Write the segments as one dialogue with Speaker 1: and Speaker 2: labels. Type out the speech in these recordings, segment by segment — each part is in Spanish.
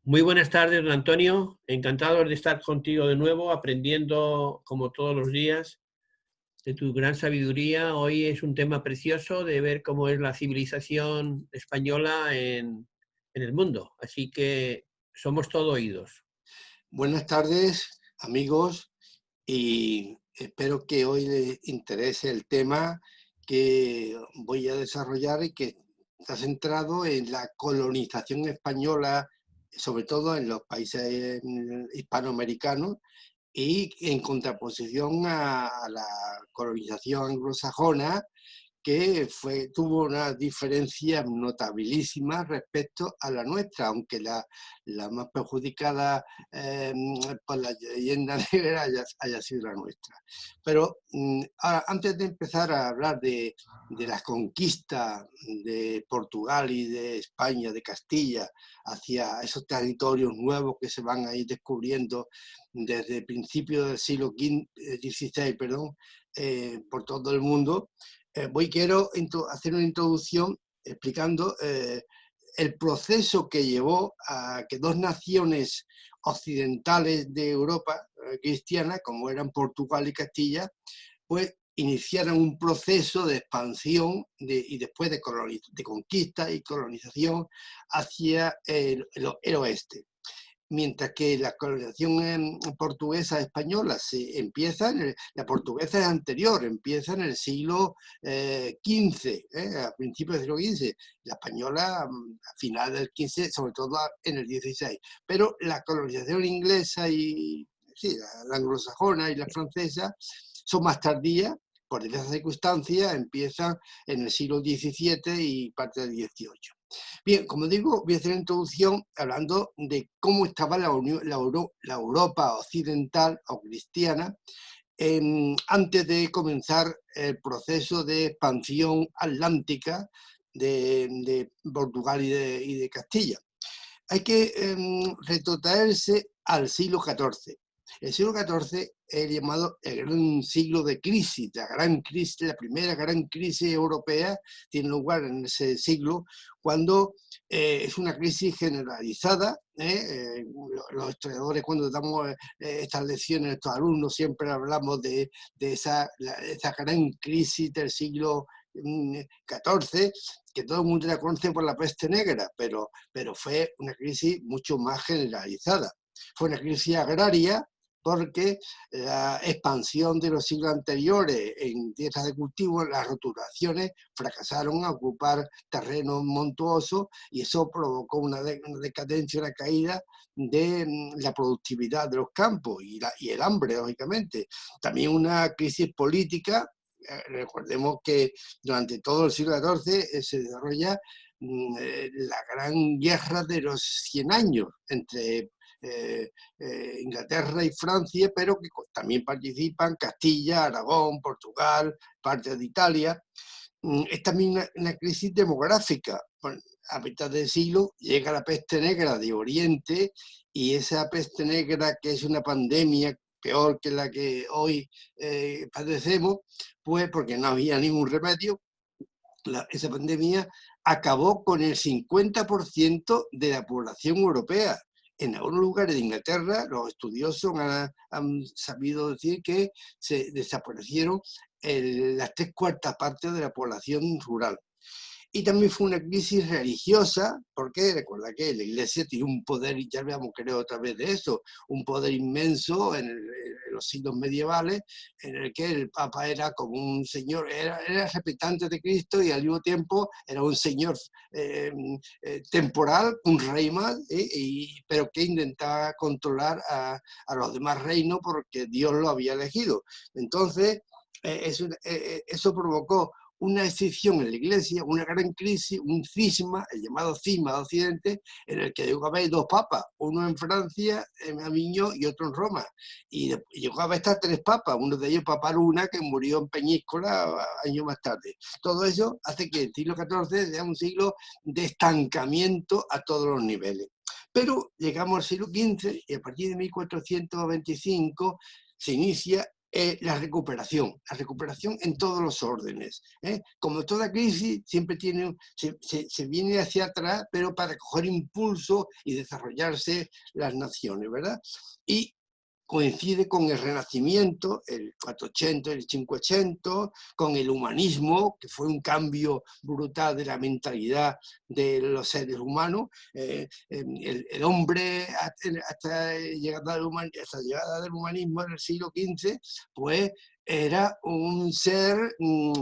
Speaker 1: Muy buenas tardes, don Antonio. Encantado de estar contigo de nuevo, aprendiendo como todos los días de tu gran sabiduría. Hoy es un tema precioso de ver cómo es la civilización española en el mundo. Así que somos todo oídos.
Speaker 2: Buenas tardes, amigos, y espero que hoy les interese el tema que voy a desarrollar y que está centrado en la colonización española, sobre todo en los países hispanoamericanos, y en contraposición a la colonización anglosajona, que tuvo una diferencia notabilísima respecto a la nuestra, aunque la más perjudicada por la leyenda negra haya sido la nuestra. Pero ahora, antes de empezar a hablar de las conquistas de Portugal y de España, de Castilla, hacia esos territorios nuevos que se van a ir descubriendo desde principios del siglo XVI, perdón, por todo el mundo, quiero hacer una introducción explicando el proceso que llevó a que dos naciones occidentales de Europa cristiana, como eran Portugal y Castilla, pues iniciaran un proceso de expansión y después de conquista y colonización hacia el oeste. Mientras que la colonización portuguesa española la portuguesa es anterior, empieza en el siglo XV, a principios del siglo XV, la española a finales del XV, sobre todo en el XVI. Pero la colonización inglesa y sí, la anglosajona y la francesa son más tardías, por diversas circunstancias, empiezan en el siglo XVII y parte del XVIII. Bien, como digo, voy a hacer una introducción hablando de cómo estaba la Europa occidental o cristiana antes de comenzar el proceso de expansión atlántica de Portugal y de Castilla. Hay que retrotraerse al siglo XIV. El siglo XIV es llamado el gran siglo de crisis, la primera gran crisis europea tiene lugar en ese siglo, cuando es una crisis generalizada. Los historiadores, cuando damos estas lecciones a estos alumnos, siempre hablamos de esa gran crisis del siglo XIV, que todo el mundo la conoce por la peste negra, pero fue una crisis mucho más generalizada. Fue una crisis agraria, porque la expansión de los siglos anteriores en tierras de cultivo, las roturaciones fracasaron a ocupar terrenos montuosos, y eso provocó una decadencia, una caída de la productividad de los campos y el hambre, lógicamente. También una crisis política. Recordemos que durante todo el siglo XIV se desarrolla la gran guerra de los 100 años entre Inglaterra y Francia, pero que también participan Castilla, Aragón, Portugal, parte de Italia. Es también una crisis demográfica. A mitad del siglo llega la peste negra de Oriente, y esa peste negra, que es una pandemia peor que la que hoy padecemos, pues porque no había ningún remedio, esa pandemia acabó con el 50% de la población europea. En algunos lugares de Inglaterra, los estudiosos han sabido decir que se desaparecieron las 3/4 partes de la población rural. Y también fue una crisis religiosa, porque recuerda que la Iglesia tiene un poder, y ya habíamos creado otra vez de eso, un poder inmenso en los siglos medievales, en el que el Papa era como un señor, era representante de Cristo, y al mismo tiempo era un señor temporal, un rey más, pero que intentaba controlar a los demás reinos porque Dios lo había elegido. Entonces, eso provocó una escisión en la Iglesia, una gran crisis, un cisma, el llamado cisma de Occidente, en el que llegó a haber dos papas, uno en Francia, en Aviñón, y otro en Roma. Y llegó a haber hasta 3 papas, uno de ellos, Papa Luna, que murió en Peñíscola años más tarde. Todo eso hace que el siglo XIV sea un siglo de estancamiento a todos los niveles. Pero llegamos al siglo XV, y a partir de 1425 se inicia la recuperación en todos los órdenes. Como toda crisis, siempre se viene hacia atrás, pero para coger impulso y desarrollarse las naciones, ¿verdad? Y coincide con el Renacimiento, el 480, el 580, con el humanismo, que fue un cambio brutal de la mentalidad de los seres humanos. El hombre, hasta llegada del humanismo en el siglo XV, pues era un ser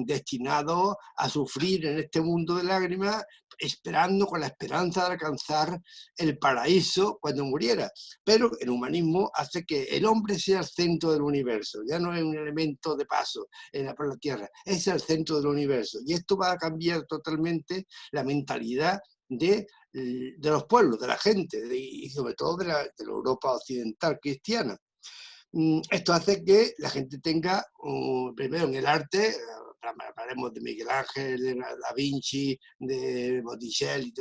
Speaker 2: destinado a sufrir en este mundo de lágrimas, esperando con la esperanza de alcanzar el paraíso cuando muriera. Pero el humanismo hace que el hombre sea el centro del universo, ya no es un elemento de paso por la Tierra, es el centro del universo. Y esto va a cambiar totalmente la mentalidad de los pueblos, de la gente, y sobre todo de la Europa occidental cristiana. Esto hace que la gente tenga, primero en el arte, hablaremos de Miguel Ángel, de Da Vinci, de Botticelli,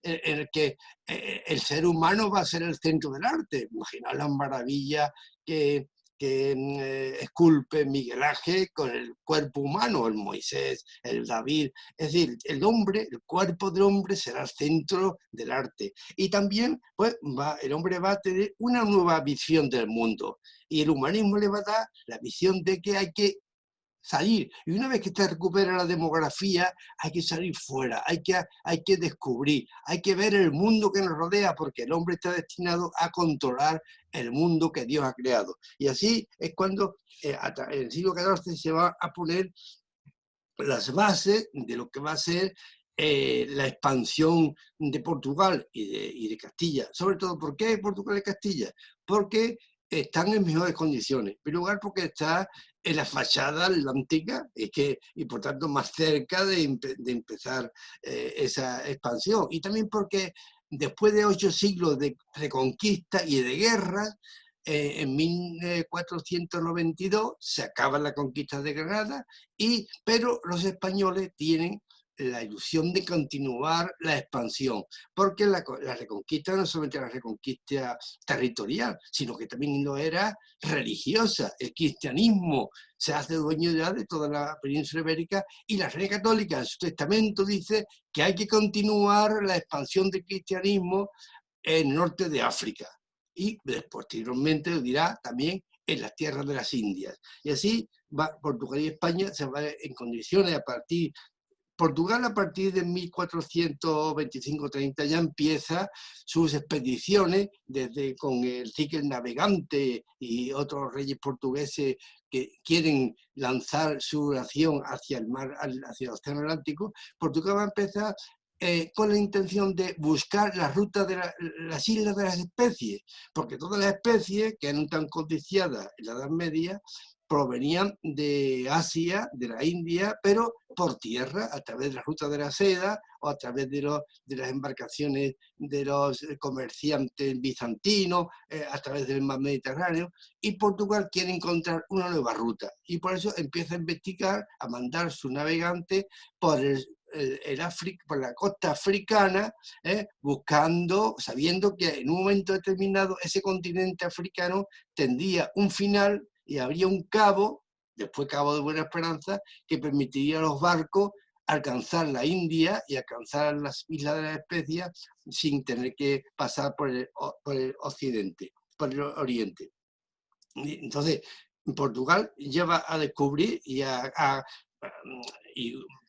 Speaker 2: en el que el ser humano va a ser el centro del arte. Imaginaos las maravillas que esculpe Miguel Ángel con el cuerpo humano, el Moisés, el David. Es decir, el cuerpo del hombre será el centro del arte. Y también pues, el hombre va a tener una nueva visión del mundo. Y el humanismo le va a dar la visión de que hay que salir. Y una vez que se recupera la demografía, hay que salir fuera, hay que descubrir, hay que ver el mundo que nos rodea, porque el hombre está destinado a controlar el mundo que Dios ha creado. Y así es cuando en el siglo XIV se va a poner las bases de lo que va a ser la expansión de Portugal y de Castilla. Sobre todo, ¿por qué Portugal y Castilla? Porque están en mejores condiciones. En primer lugar, porque está en la fachada atlántica y por tanto más cerca de empezar esa expansión. Y también porque después de 8 siglos de reconquista y de guerra, en 1492 se acaba la conquista de Granada, pero los españoles tienen la ilusión de continuar la expansión, porque la reconquista no solamente era la reconquista territorial, sino que también lo era religiosa. El cristianismo se hace dueño ya de toda la península ibérica, y la Reina Católica en su testamento dice que hay que continuar la expansión del cristianismo en el norte de África. Y posteriormente lo dirá también en las tierras de las Indias. Y así Portugal y España se van en condiciones Portugal a partir de 1425-30 ya empieza sus expediciones, con el Cid Navegante y otros reyes portugueses que quieren lanzar su nación hacia el mar, hacia el Océano Atlántico. Portugal va a empezar con la intención de buscar la ruta de las islas de las especies, porque todas las especies que eran tan codiciadas en la Edad Media provenían de Asia, de la India, pero por tierra, a través de la ruta de la seda o a través de las embarcaciones de los comerciantes bizantinos, a través del mar Mediterráneo. Y Portugal quiere encontrar una nueva ruta, y por eso empieza a investigar, a mandar sus navegantes por por la costa africana, sabiendo que en un momento determinado ese continente africano tendría un final y habría un cabo, después Cabo de Buena Esperanza, que permitiría a los barcos alcanzar la India y alcanzar las Islas de las Especias sin tener que pasar por el occidente, por el oriente. Entonces, Portugal lleva a descubrir y va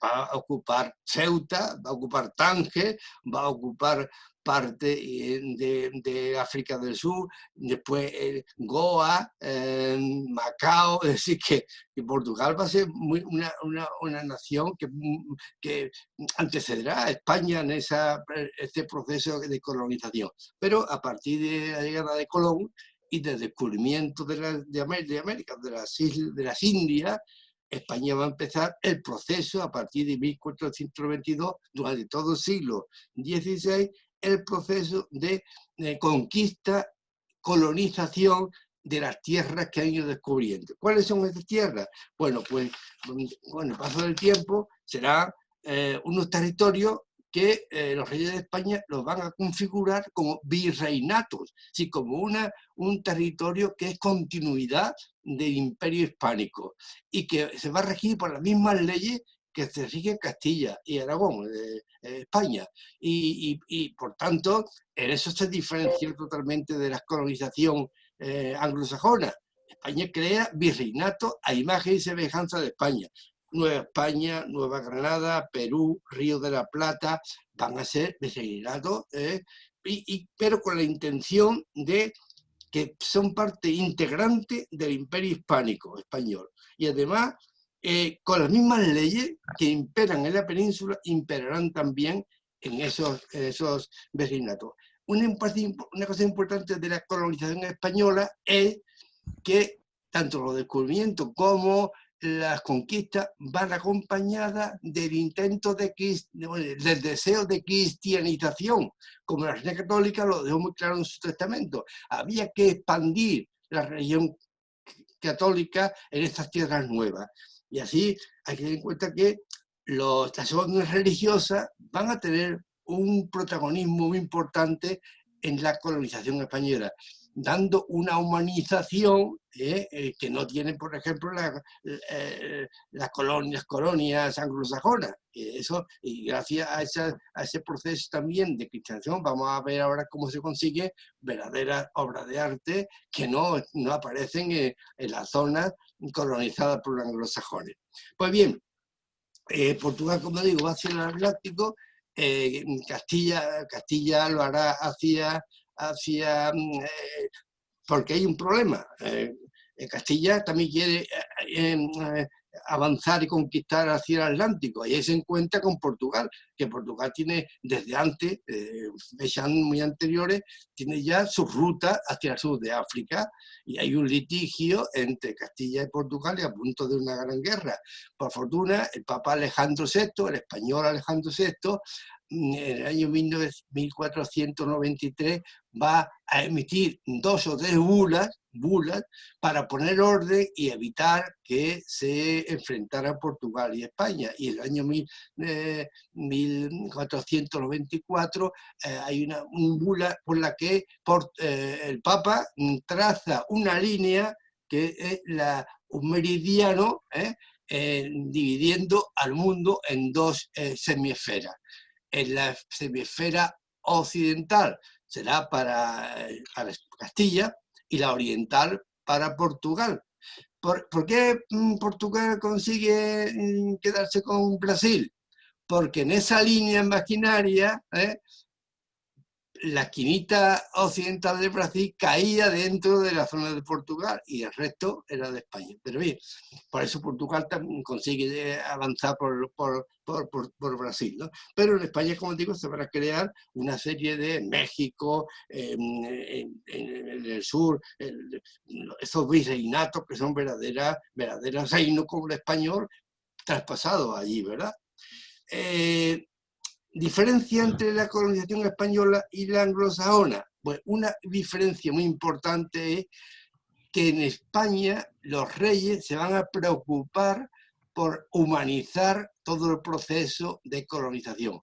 Speaker 2: a ocupar Ceuta, va a ocupar Tánger, va a ocupar parte de África del Sur, después Goa, Macao. Es decir, que Portugal va a ser una nación que antecederá a España en este proceso de colonización. Pero a partir de la llegada de Colón y del descubrimiento de América, de las Indias, España va a empezar el proceso a partir de 1492, durante todo el siglo XVI, el proceso de conquista, colonización de las tierras que han ido descubriendo. ¿Cuáles son esas tierras? Bueno, pues con el paso del tiempo serán unos territorios que los reyes de España los van a configurar como virreinatos, sí, como un territorio que es continuidad del imperio hispánico y que se va a regir por las mismas leyes que se rige Castilla y Aragón, España. Y por tanto, en eso se diferencia totalmente de la colonización anglosajona. España crea virreinato a imagen y semejanza de España. Nueva España, Nueva Granada, Perú, Río de la Plata, van a ser virreinatos, pero con la intención de que son parte integrante del imperio hispánico español. Y además, con las mismas leyes que imperan en la península, imperarán también en esos virreinatos. Una cosa importante de la colonización española es que tanto los descubrimientos como las conquistas van acompañadas del intento del deseo de cristianización, como la Iglesia Católica lo dejó muy claro en su testamento. Había que expandir la religión católica en estas tierras nuevas. Y así hay que tener en cuenta que las órdenes religiosas van a tener un protagonismo muy importante en la colonización española, dando una humanización que no tienen, por ejemplo, las colonias anglosajonas. Y gracias a ese proceso también de cristianización, vamos a ver ahora cómo se consigue verdaderas obras de arte que no aparecen en las zonas colonizadas por los anglosajones. Pues bien, Portugal, como digo, va hacia el Atlántico, Castilla lo hará hacia porque hay un problema. Castilla también quiere avanzar y conquistar hacia el Atlántico, y ahí se encuentra con Portugal, que Portugal tiene desde antes, fechas muy anteriores, tiene ya su ruta hacia el sur de África, y hay un litigio entre Castilla y Portugal y a punto de una gran guerra. Por fortuna, el Papa Alejandro VI, el español Alejandro VI, en el año 1493 va a emitir 2 o 3 bulas para poner orden y evitar que se enfrentara Portugal y España. Y en el año 1494 hay una bula por la que el Papa traza una línea que es un meridiano dividiendo al mundo en 2 semiesferas. En la semiesfera occidental será para Castilla y la oriental para Portugal. ¿Por qué Portugal consigue quedarse con Brasil? Porque en esa línea imaginaria, la esquinita occidental de Brasil caía dentro de la zona de Portugal y el resto era de España. Pero bien, por eso Portugal también consigue avanzar por Brasil, ¿no? Pero en España, como digo, se van a crear una serie de México, en el sur, esos virreinatos que son verdaderos reinos como el español traspasados allí, ¿verdad? Diferencia entre la colonización española y la anglosajona. Pues una diferencia muy importante es que en España los reyes se van a preocupar por humanizar todo el proceso de colonización.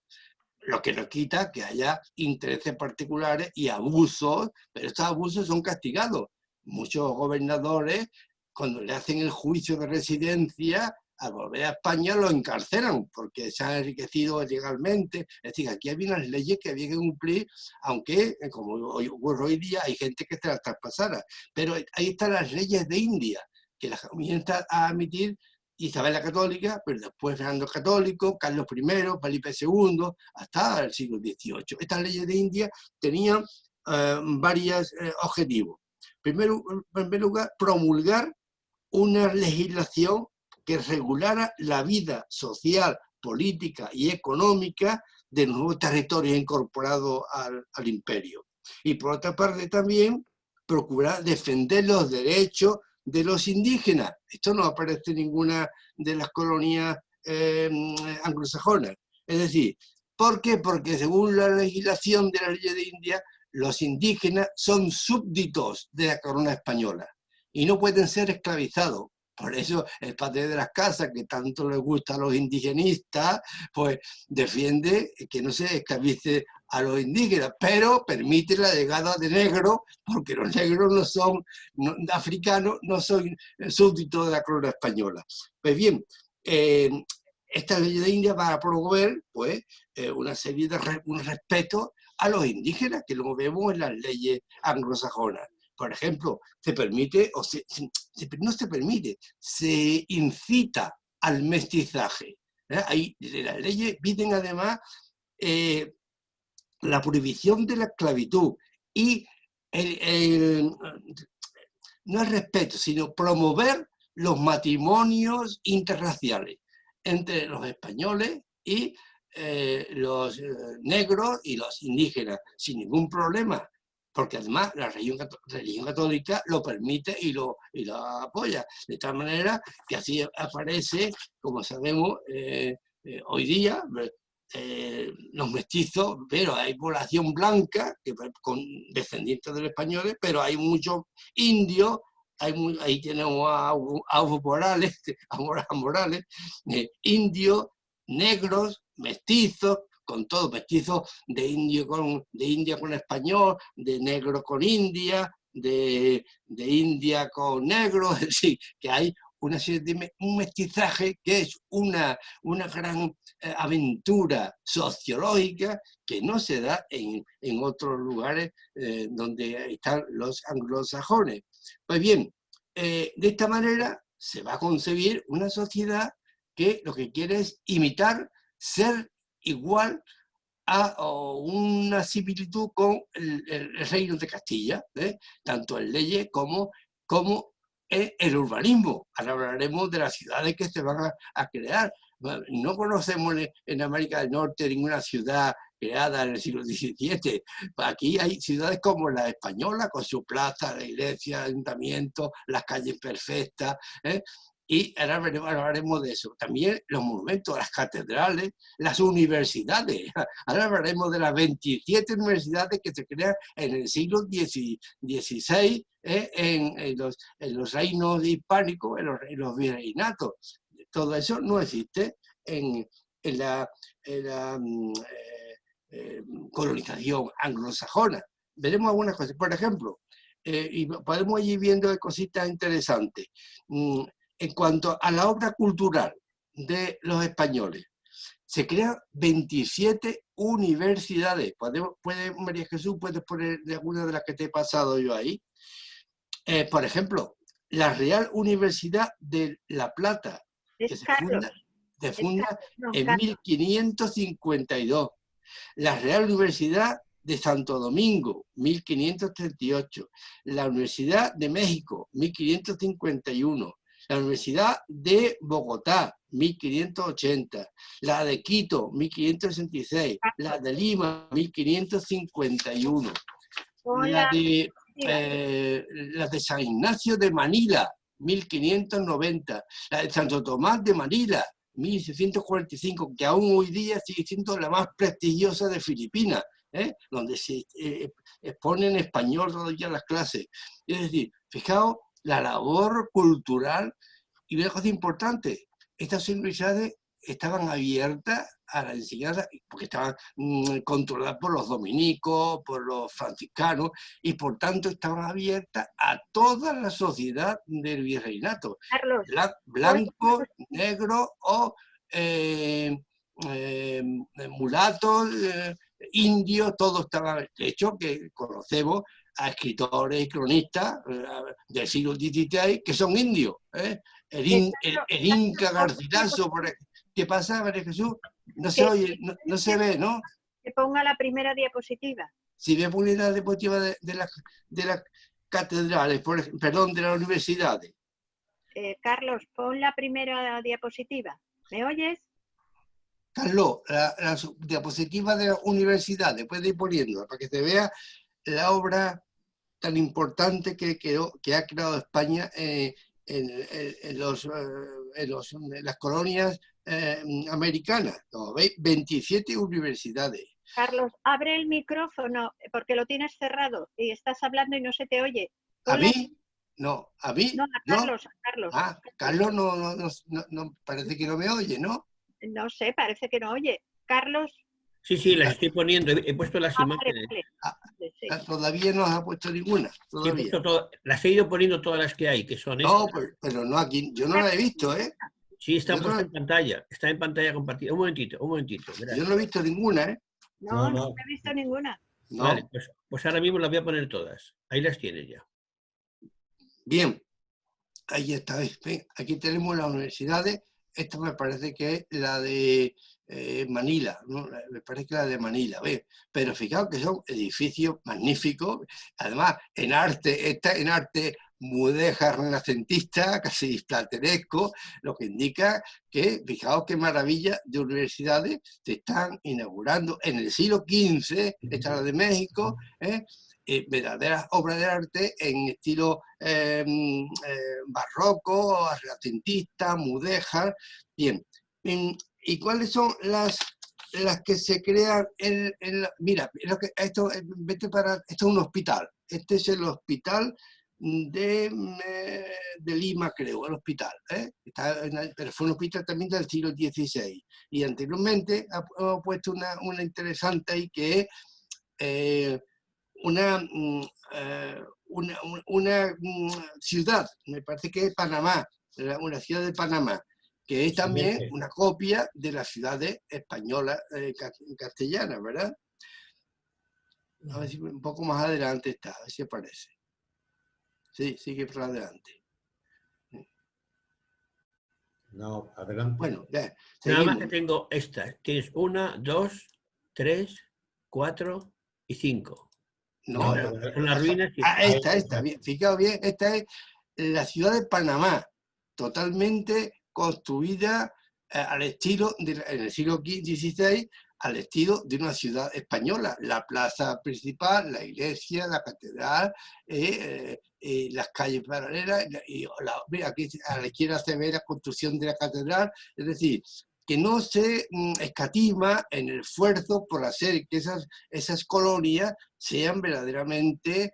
Speaker 2: Lo que no quita que haya intereses particulares y abusos, pero estos abusos son castigados. Muchos gobernadores, cuando le hacen el juicio de residencia, al volver a España lo encarcelan porque se han enriquecido ilegalmente. Es decir, aquí había unas leyes que había que cumplir, aunque, como ocurre hoy día, hay gente que se las traspasara. Pero ahí están las leyes de India, que las comienza a emitir Isabel la Católica, pero después Fernando el Católico, Carlos I, Felipe II, hasta el siglo XVIII. Estas leyes de India tenían varios objetivos. En primer lugar, promulgar una legislación que regulara la vida social, política y económica de los nuevos territorios incorporados al imperio. Y por otra parte también procurar defender los derechos de los indígenas. Esto no aparece en ninguna de las colonias anglosajonas. Es decir, ¿por qué? Porque según la legislación de la ley de India, los indígenas son súbditos de la corona española y no pueden ser esclavizados. Por eso el padre de las casas, que tanto les gusta a los indigenistas, pues defiende que no se esclavice a los indígenas, pero permite la llegada de negros, porque los negros no son africanos, no son súbditos de la corona española. Pues bien, esta ley de India va a promover pues, una serie de un respeto a los indígenas, que lo vemos en las leyes anglosajonas. Por ejemplo, se permite, no se permite, se incita al mestizaje. Ahí las leyes piden además la prohibición de la esclavitud y no el respeto, sino promover los matrimonios interraciales entre los españoles y los negros y los indígenas, sin ningún problema, porque además la religión católica lo permite y lo apoya, de tal manera que así aparece, como sabemos, hoy día, los mestizos, pero hay población blanca, con descendientes de los españoles, pero hay muchos indios, ahí tenemos a Evo Morales, indios, negros, mestizos, con todo, mestizos de India con español, de negro con India, de India con negro, es decir, que hay una serie de un mestizaje que es una gran aventura sociológica que no se da en otros lugares donde están los anglosajones. Pues bien, de esta manera se va a concebir una sociedad que lo que quiere es imitar, ser igual a una similitud con el reino de Castilla, tanto en leyes como el urbanismo. Ahora hablaremos de las ciudades que se van a crear. No conocemos en América del Norte ninguna ciudad creada en el siglo XVII. Aquí hay ciudades como la española, con su plaza, la iglesia, el ayuntamiento, las calles perfectas, y ahora hablaremos de eso. También los monumentos, las catedrales, las universidades. Ahora hablaremos de las 27 universidades que se crean en el siglo XVI en los reinos hispánicos, en los virreinatos. Todo eso no existe en la colonización anglosajona. Veremos algunas cosas. Por ejemplo, y podemos ir viendo cositas interesantes. En cuanto a la obra cultural de los españoles, se crean 27 universidades. María Jesús, ¿puedes poner de alguna de las que te he pasado yo ahí? Por ejemplo, la Real Universidad de La Plata, que se funda en 1552. La Real Universidad de Santo Domingo, 1538. La Universidad de México, 1551. La Universidad de Bogotá, 1580. La de Quito, 1566. La de Lima, 1551. La de San Ignacio de Manila, 1590. La de Santo Tomás de Manila, 1645, que aún hoy día sigue siendo la más prestigiosa de Filipinas, donde se expone en español todavía las clases. Es decir, fijaos la labor cultural y una cosa importante, estas universidades estaban abiertas a la enseñanza porque estaban controladas por los dominicos, por los franciscanos, y por tanto estaban abiertas a toda la sociedad del virreinato.
Speaker 3: Carlos,
Speaker 2: blanco, negro o mulatos, indios, todos estaban. De hecho, que conocemos a escritores y cronistas del siglo XVI que son indios. El Inca Garcilaso, por ejemplo. ¿Qué pasa, María Jesús? No se oye, no se ve, ¿no?
Speaker 3: Que ponga la primera diapositiva.
Speaker 2: Si voy a poner la diapositiva de las catedrales, perdón, de las universidades.
Speaker 3: Carlos, pon la primera diapositiva. ¿Me oyes?
Speaker 2: Carlos, la diapositiva de las universidades, puedes ir poniendo para que se vea la obra tan importante que ha creado España en las colonias americanas. Como veis, 27 universidades.
Speaker 3: Carlos, abre el micrófono porque lo tienes cerrado y estás hablando y no se te oye.
Speaker 2: ¿A mí? No, ¿a mí?
Speaker 3: No, a
Speaker 2: ¿Yo?
Speaker 3: Carlos, a Carlos.
Speaker 2: Ah, Carlos no, parece que no me oye, ¿no?
Speaker 3: No sé, parece que no oye. Carlos.
Speaker 1: Sí, las estoy poniendo. He puesto las
Speaker 3: Ah, vale,
Speaker 1: imágenes.
Speaker 3: vale.
Speaker 2: Ah,
Speaker 3: Vale, sí.
Speaker 2: todavía no has puesto ninguna,
Speaker 1: Sí, he
Speaker 2: todavía.
Speaker 1: puesto las he ido poniendo todas las que hay, que son
Speaker 2: No,
Speaker 1: estas.
Speaker 2: pero no aquí, yo no la he visto, ¿eh?
Speaker 1: Sí, está
Speaker 2: Yo
Speaker 1: puesta
Speaker 2: no,
Speaker 1: en pantalla. Está en pantalla compartida. Un momentito.
Speaker 2: yo
Speaker 1: Gracias.
Speaker 2: no he visto ninguna, ¿eh?
Speaker 3: No, no he visto ninguna.
Speaker 1: Vale,
Speaker 2: No.
Speaker 1: pues ahora mismo las voy a poner todas. Ahí las tienes ya.
Speaker 2: Bien, ahí está. ¿Ven? Aquí tenemos las universidades. Esta me parece que es la de Manila, ¿no? Me parece que es la de Manila, ¿ves? Pero fijaos que son edificios magníficos. Además, en arte, está en arte mudéjar renacentista, casi plateresco, lo que indica que, fijaos qué maravilla de universidades se están inaugurando en el siglo XV, esta es la de México, verdaderas obras de arte en estilo barroco, renacentista, mudéjar. Bien, ¿y cuáles son las que se crean mira, esto es un hospital. Este es el hospital de Lima, creo, el hospital, ¿eh? Pero fue un hospital también del siglo XVI. Y anteriormente ha puesto una interesante ahí que es una, una ciudad, me parece que es Panamá, una ciudad de Panamá, que es también una copia de las ciudades españolas castellanas, ¿verdad? A ver si un poco más adelante está, a ver si aparece. Sí, sigue por adelante.
Speaker 4: No, adelante.
Speaker 2: Bueno, ya,
Speaker 1: Nada más
Speaker 2: seguimos.
Speaker 1: que tengo estas. Tienes 1, 2, 3, 4 y 5.
Speaker 2: No,
Speaker 1: Son las ruinas.
Speaker 2: esta, bien, fijaos bien, esta es la ciudad de Panamá, totalmente construida al estilo, en el siglo XVI, al estilo de una ciudad española. La plaza principal, la iglesia, la catedral, las calles paralelas, aquí a la izquierda se ve la construcción de la catedral, es decir, que no se escatima en el esfuerzo por hacer que esas colonias sean verdaderamente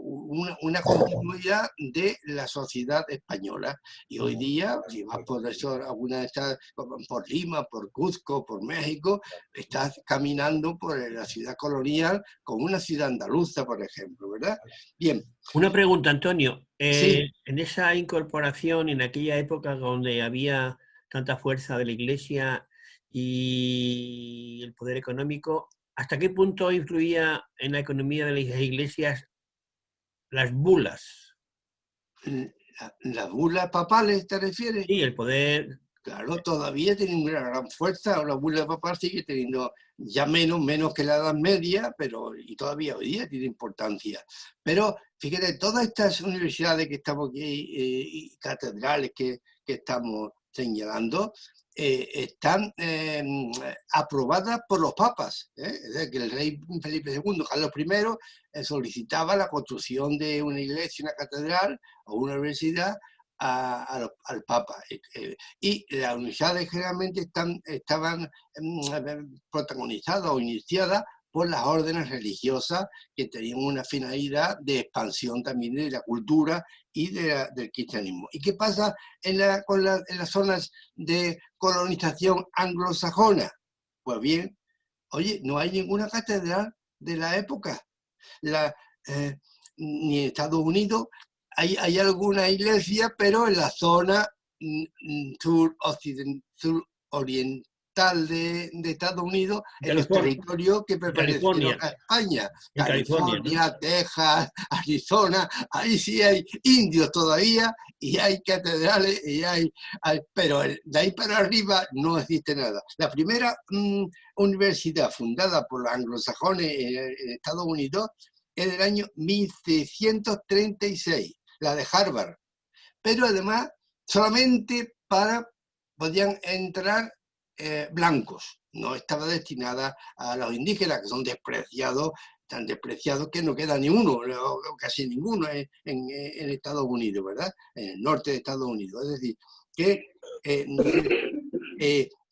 Speaker 2: una continuidad de la sociedad española. Y hoy día, si vas por eso, alguna de estas, por Lima, por Cuzco, por México, estás caminando por la ciudad colonial como una ciudad andaluza, por ejemplo, ¿verdad? Bien.
Speaker 1: Una pregunta, Antonio.
Speaker 2: Sí.
Speaker 1: En esa incorporación, en aquella época donde había tanta fuerza de la Iglesia y el poder económico, ¿hasta qué punto influía en la economía de las iglesias las bulas?
Speaker 2: ¿Las bulas papales te refieres?
Speaker 1: Sí, el poder.
Speaker 2: Claro, todavía tienen una gran fuerza. La bula papal sigue teniendo ya menos que la Edad Media, pero y todavía hoy día tiene importancia. Pero fíjate, todas estas universidades que estamos aquí y catedrales que estamos señalando están aprobadas por los papas. Es decir, que el rey Felipe II, Carlos I, solicitaba la construcción de una iglesia, una catedral o una universidad al Papa. Y las universidades generalmente estaban protagonizadas o iniciadas por las órdenes religiosas que tenían una finalidad de expansión también de la cultura y del cristianismo. ¿Y qué pasa en las zonas de colonización anglosajona? Pues bien, oye, no hay ninguna catedral de la época. Ni en Estados Unidos hay alguna iglesia, pero en la zona suroriental de Estados Unidos, en los territorios que pertenecieron a España, California, ¿no? Texas, Arizona, ahí sí hay indios todavía y hay catedrales pero de ahí para arriba no existe nada. La primera universidad fundada por los anglosajones en Estados Unidos es del año 1636, la de Harvard, pero además solamente podían entrar blancos, no estaba destinada a los indígenas, que son despreciados, tan despreciados que no queda ni uno, o casi ninguno en Estados Unidos, ¿verdad? En el norte de Estados Unidos. Es decir, que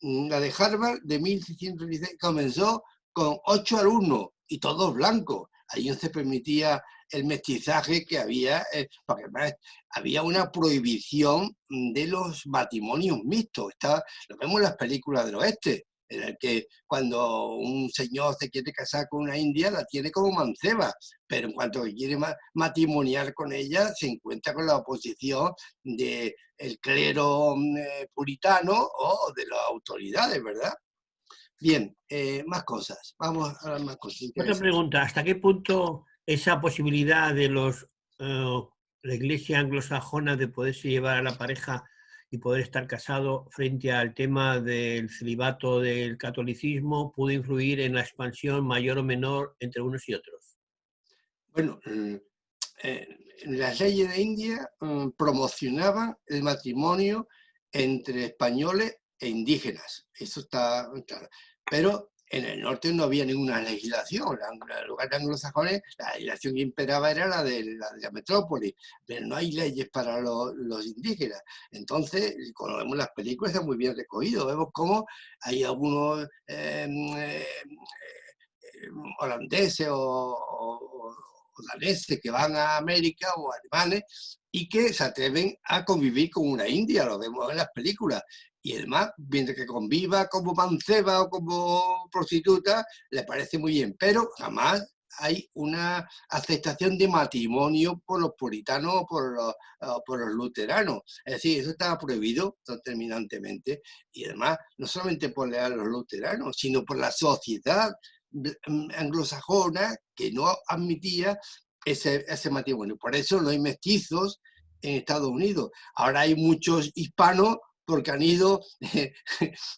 Speaker 2: la de Harvard de 1616 comenzó con 8 alumnos y todos blancos. ahí no se permitía el mestizaje que había, porque además había una prohibición de los matrimonios mixtos. Lo vemos en las películas del oeste, en el que cuando un señor se quiere casar con una india, la tiene como manceba, pero en cuanto que quiere matrimoniar con ella, se encuentra con la oposición del clero puritano o de las autoridades, ¿verdad? Bien, más cosas. Vamos a las más cosas
Speaker 1: Otra
Speaker 2: interesantes.
Speaker 1: pregunta, ¿hasta qué punto esa posibilidad de la iglesia anglosajona de poderse llevar a la pareja y poder estar casado frente al tema del celibato del catolicismo pudo influir en la expansión mayor o menor entre unos y otros?
Speaker 2: Bueno, las leyes de India promocionaban el matrimonio entre españoles e indígenas. Eso está claro. Pero en el norte no había ninguna legislación. En lugar de anglosajones, la legislación que imperaba era la de la metrópoli, pero no hay leyes para los indígenas. Entonces, cuando vemos las películas, está muy bien recogido. Vemos cómo hay algunos holandeses o daneses que van a América o alemanes y que se atreven a convivir con una india, lo vemos en las películas. Y además, mientras que conviva como manceba o como prostituta, le parece muy bien, pero jamás hay una aceptación de matrimonio por los puritanos o por los luteranos. Es decir, eso estaba prohibido terminantemente. Y además, no solamente por los luteranos, sino por la sociedad anglosajona que no admitía ese matrimonio. Por eso no hay mestizos en Estados Unidos. Ahora hay muchos hispanos porque han ido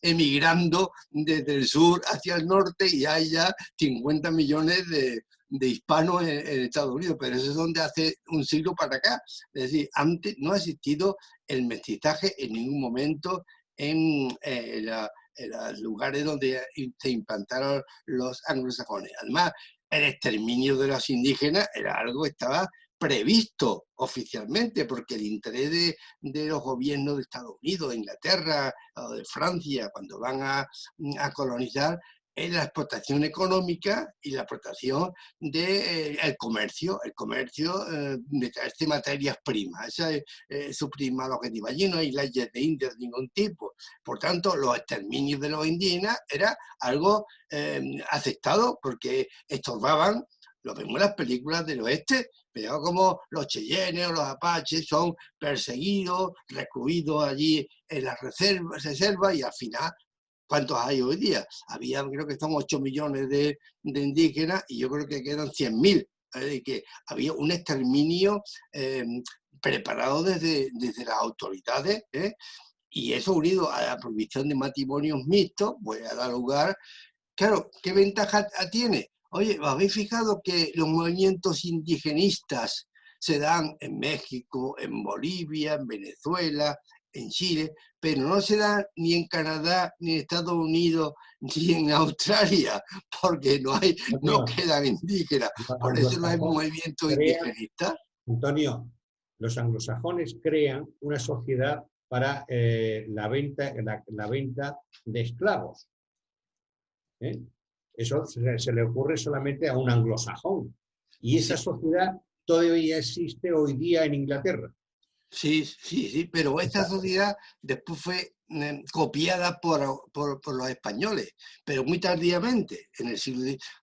Speaker 2: emigrando desde el sur hacia el norte y hay ya 50 millones de hispanos en Estados Unidos, pero eso es donde hace un siglo para acá. Es decir, antes no ha existido el mestizaje en ningún momento en los lugares donde se implantaron los anglosajones. Además, el exterminio de los indígenas era algo que estaba previsto oficialmente, porque el interés de los gobiernos de Estados Unidos, de Inglaterra o de Francia, cuando van a colonizar, es la explotación económica y la explotación del comercio, de traerse materias primas. Esa es su principal objetivo. Allí no hay leyes de India de ningún tipo. Por tanto, los exterminios de los indígenas era algo aceptado porque estorbaban. Lo vemos en las películas del oeste, pero como los cheyennes o los apaches son perseguidos, recluidos allí en las reservas y al final, ¿cuántos hay hoy día? Creo que son 8 millones de indígenas y yo creo que quedan 100.000. Que había un exterminio preparado desde las autoridades, y eso unido a la prohibición de matrimonios mixtos, pues a dar lugar. Claro, ¿qué ventaja tiene? Oye, ¿os habéis fijado que los movimientos indigenistas se dan en México, en Bolivia, en Venezuela, en Chile, pero no se dan ni en Canadá, ni en Estados Unidos, ni en Australia, porque no quedan indígenas?
Speaker 4: Los
Speaker 2: Por eso no hay
Speaker 4: anglosajones
Speaker 2: movimientos
Speaker 4: crean,
Speaker 2: indigenistas.
Speaker 4: Antonio, los anglosajones crean una sociedad para la venta de esclavos. ¿Eh? Eso se le ocurre solamente a un anglosajón. Y esa sociedad todavía existe hoy día en Inglaterra.
Speaker 2: Sí, pero esta sociedad después fue copiada por los españoles, pero muy tardíamente.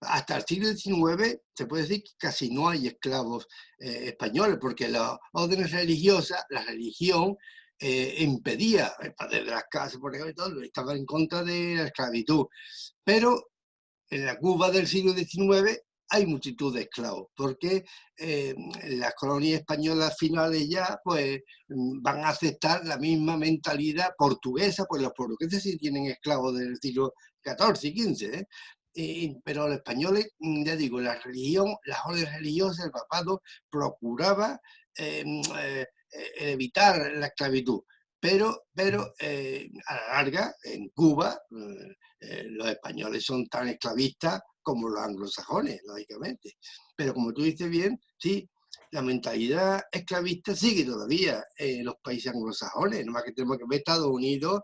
Speaker 2: Hasta el siglo XIX se puede decir que casi no hay esclavos españoles, porque las órdenes religiosas, la religión impedía, el padre de las casas, por ejemplo, todo, estaba en contra de la esclavitud. Pero en la Cuba del siglo XIX hay multitud de esclavos, porque las colonias españolas finales ya pues van a aceptar la misma mentalidad portuguesa, pues los portugueses sí tienen esclavos del siglo XIV y XV, pero los españoles, ya digo, la religión, las órdenes religiosas, el papado procuraba evitar la esclavitud. Pero a la larga, en Cuba, los españoles son tan esclavistas como los anglosajones, lógicamente. Pero como tú dices bien, sí, la mentalidad esclavista sigue todavía en los países anglosajones, nomás que tenemos que ver Estados Unidos,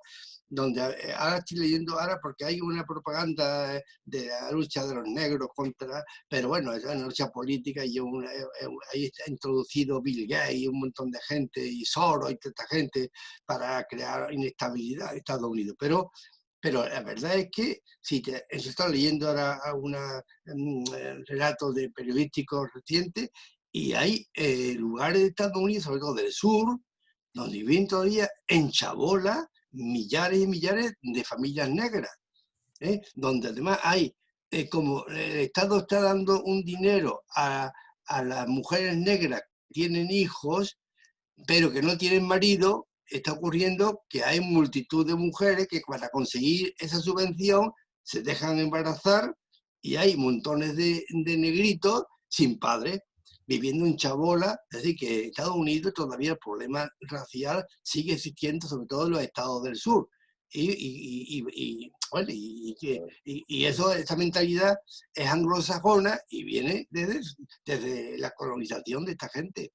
Speaker 2: donde ahora estoy leyendo ahora porque hay una propaganda de la lucha de los negros contra, pero bueno, es una lucha política y ahí está introducido Bill Gates y un montón de gente y Soros y tanta gente para crear inestabilidad en Estados Unidos. Pero la verdad es que si se está leyendo ahora un relato de periodísticos recientes y hay lugares de Estados Unidos, sobre todo del sur, donde viven todavía en chabola millares y millares de familias negras, donde además hay, como el Estado está dando un dinero a las mujeres negras que tienen hijos, pero que no tienen marido, está ocurriendo que hay multitud de mujeres que para conseguir esa subvención se dejan embarazar y hay montones de negritos sin padres viviendo en chabola. Es decir, que en Estados Unidos todavía el problema racial sigue existiendo, sobre todo en los estados del sur. Bueno, esa mentalidad es anglosajona y viene desde la colonización de esta gente.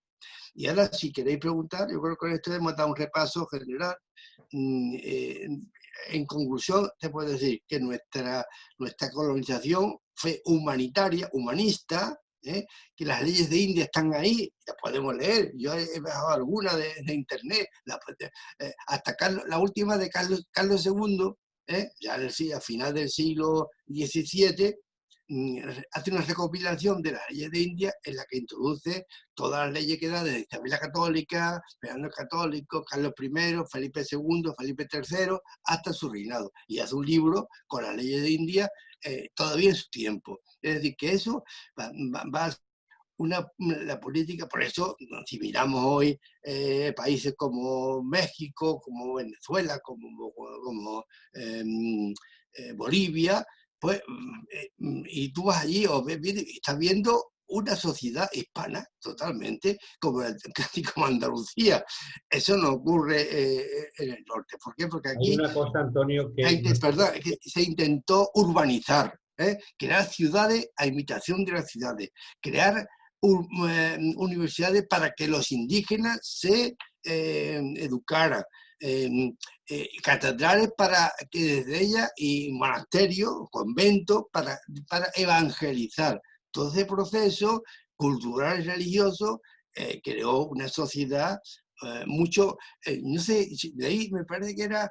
Speaker 2: Y ahora, si queréis preguntar, yo creo que con esto hemos dado un repaso general. En conclusión, te puedo decir que nuestra colonización fue humanitaria, humanista, que las leyes de India están ahí, las podemos leer. Yo he bajado algunas de internet, hasta la última de Carlos II, ya a final del siglo XVII, hace una recopilación de las leyes de India en la que introduce todas las leyes que da desde Isabel la Católica, Fernando el Católico, Carlos I, Felipe II, Felipe III, hasta su reinado. Y hace un libro con las leyes de India todavía en su tiempo. Es decir, que eso va a la política. Por eso, si miramos hoy países como México, como Venezuela, como Bolivia, pues, y tú vas allí y estás viendo una sociedad hispana totalmente, casi como Andalucía. Eso no ocurre en el norte. ¿Por qué? Porque aquí
Speaker 4: hay una cosa, Antonio, que
Speaker 2: se intentó urbanizar, crear ciudades a imitación de las ciudades, crear universidades para que los indígenas se educaran, catedrales para que desde ellas, y monasterios, conventos para evangelizar. Todo ese proceso cultural y religioso creó una sociedad mucho, no sé, de ahí me parece que era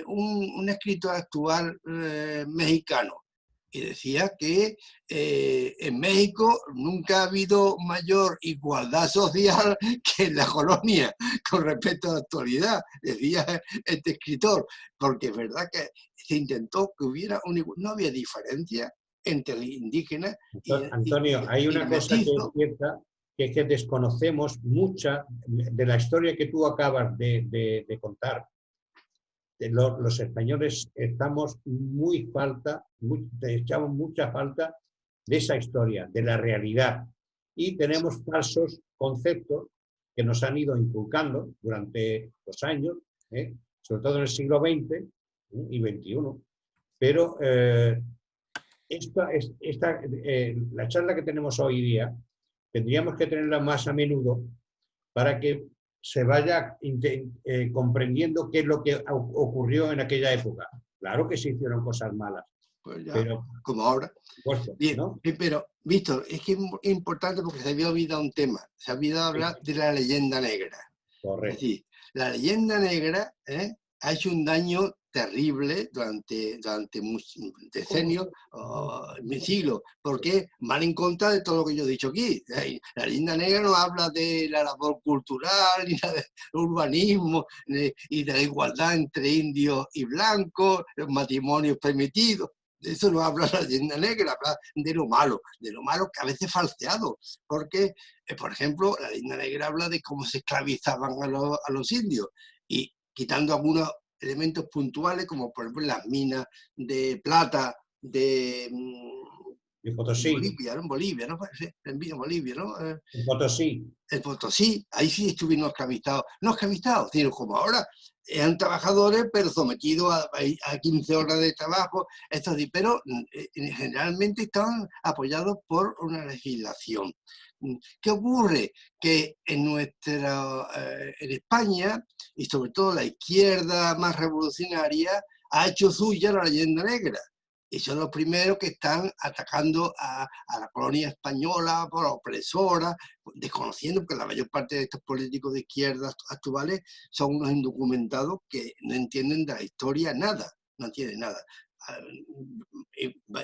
Speaker 2: un escritor actual mexicano, y decía que en México nunca ha habido mayor igualdad social que en la colonia con respecto a la actualidad, decía este escritor, porque es verdad que se intentó que hubiera no había diferencia entre indígenas
Speaker 4: Antonio, hay una cosa que es cierta, que es que desconocemos mucha de la historia que tú acabas de contar. Los españoles echamos mucha falta de esa historia, de la realidad, y tenemos falsos conceptos que nos han ido inculcando durante los años, sobre todo en el siglo XX y XXI. Pero la charla que tenemos hoy día tendríamos que tenerla más a menudo para que se vaya comprendiendo qué es lo que ocurrió en aquella época. Claro que se hicieron cosas malas.
Speaker 2: Pues ya,
Speaker 4: pero,
Speaker 2: como ahora.
Speaker 4: Supuesto,
Speaker 2: bien,
Speaker 4: ¿no?
Speaker 2: Pero, Víctor, es que es importante porque se había olvidado un tema. Se ha olvidado hablar de la leyenda negra.
Speaker 4: Correcto.
Speaker 2: Es decir, la leyenda negra ha hecho un daño terrible durante muchos decenios, siglos, porque van en contra de todo lo que yo he dicho aquí. La leyenda negra no habla de la labor cultural, ni del urbanismo, y de la igualdad entre indios y blancos, los matrimonios permitidos. De eso no habla la leyenda negra, habla de lo malo que a veces falseado, porque, por ejemplo, la leyenda negra habla de cómo se esclavizaban a los indios, y quitando algunos elementos puntuales, como por ejemplo las minas de plata de
Speaker 4: En Potosí.
Speaker 2: En Bolivia, ¿no? Sí, en Bolivia, ¿no?
Speaker 4: En Potosí.
Speaker 2: En Potosí, ahí sí estuvimos esclavizados. No esclavizados, sino como ahora, eran trabajadores, pero sometidos a 15 horas de trabajo, pero generalmente estaban apoyados por una legislación. ¿Qué ocurre? Que en España, y sobre todo la izquierda más revolucionaria, ha hecho suya la leyenda negra. Y son los primeros que están atacando a la colonia española por opresora, desconociendo que la mayor parte de estos políticos de izquierda actuales son unos indocumentados que no entienden de la historia nada, no entienden nada.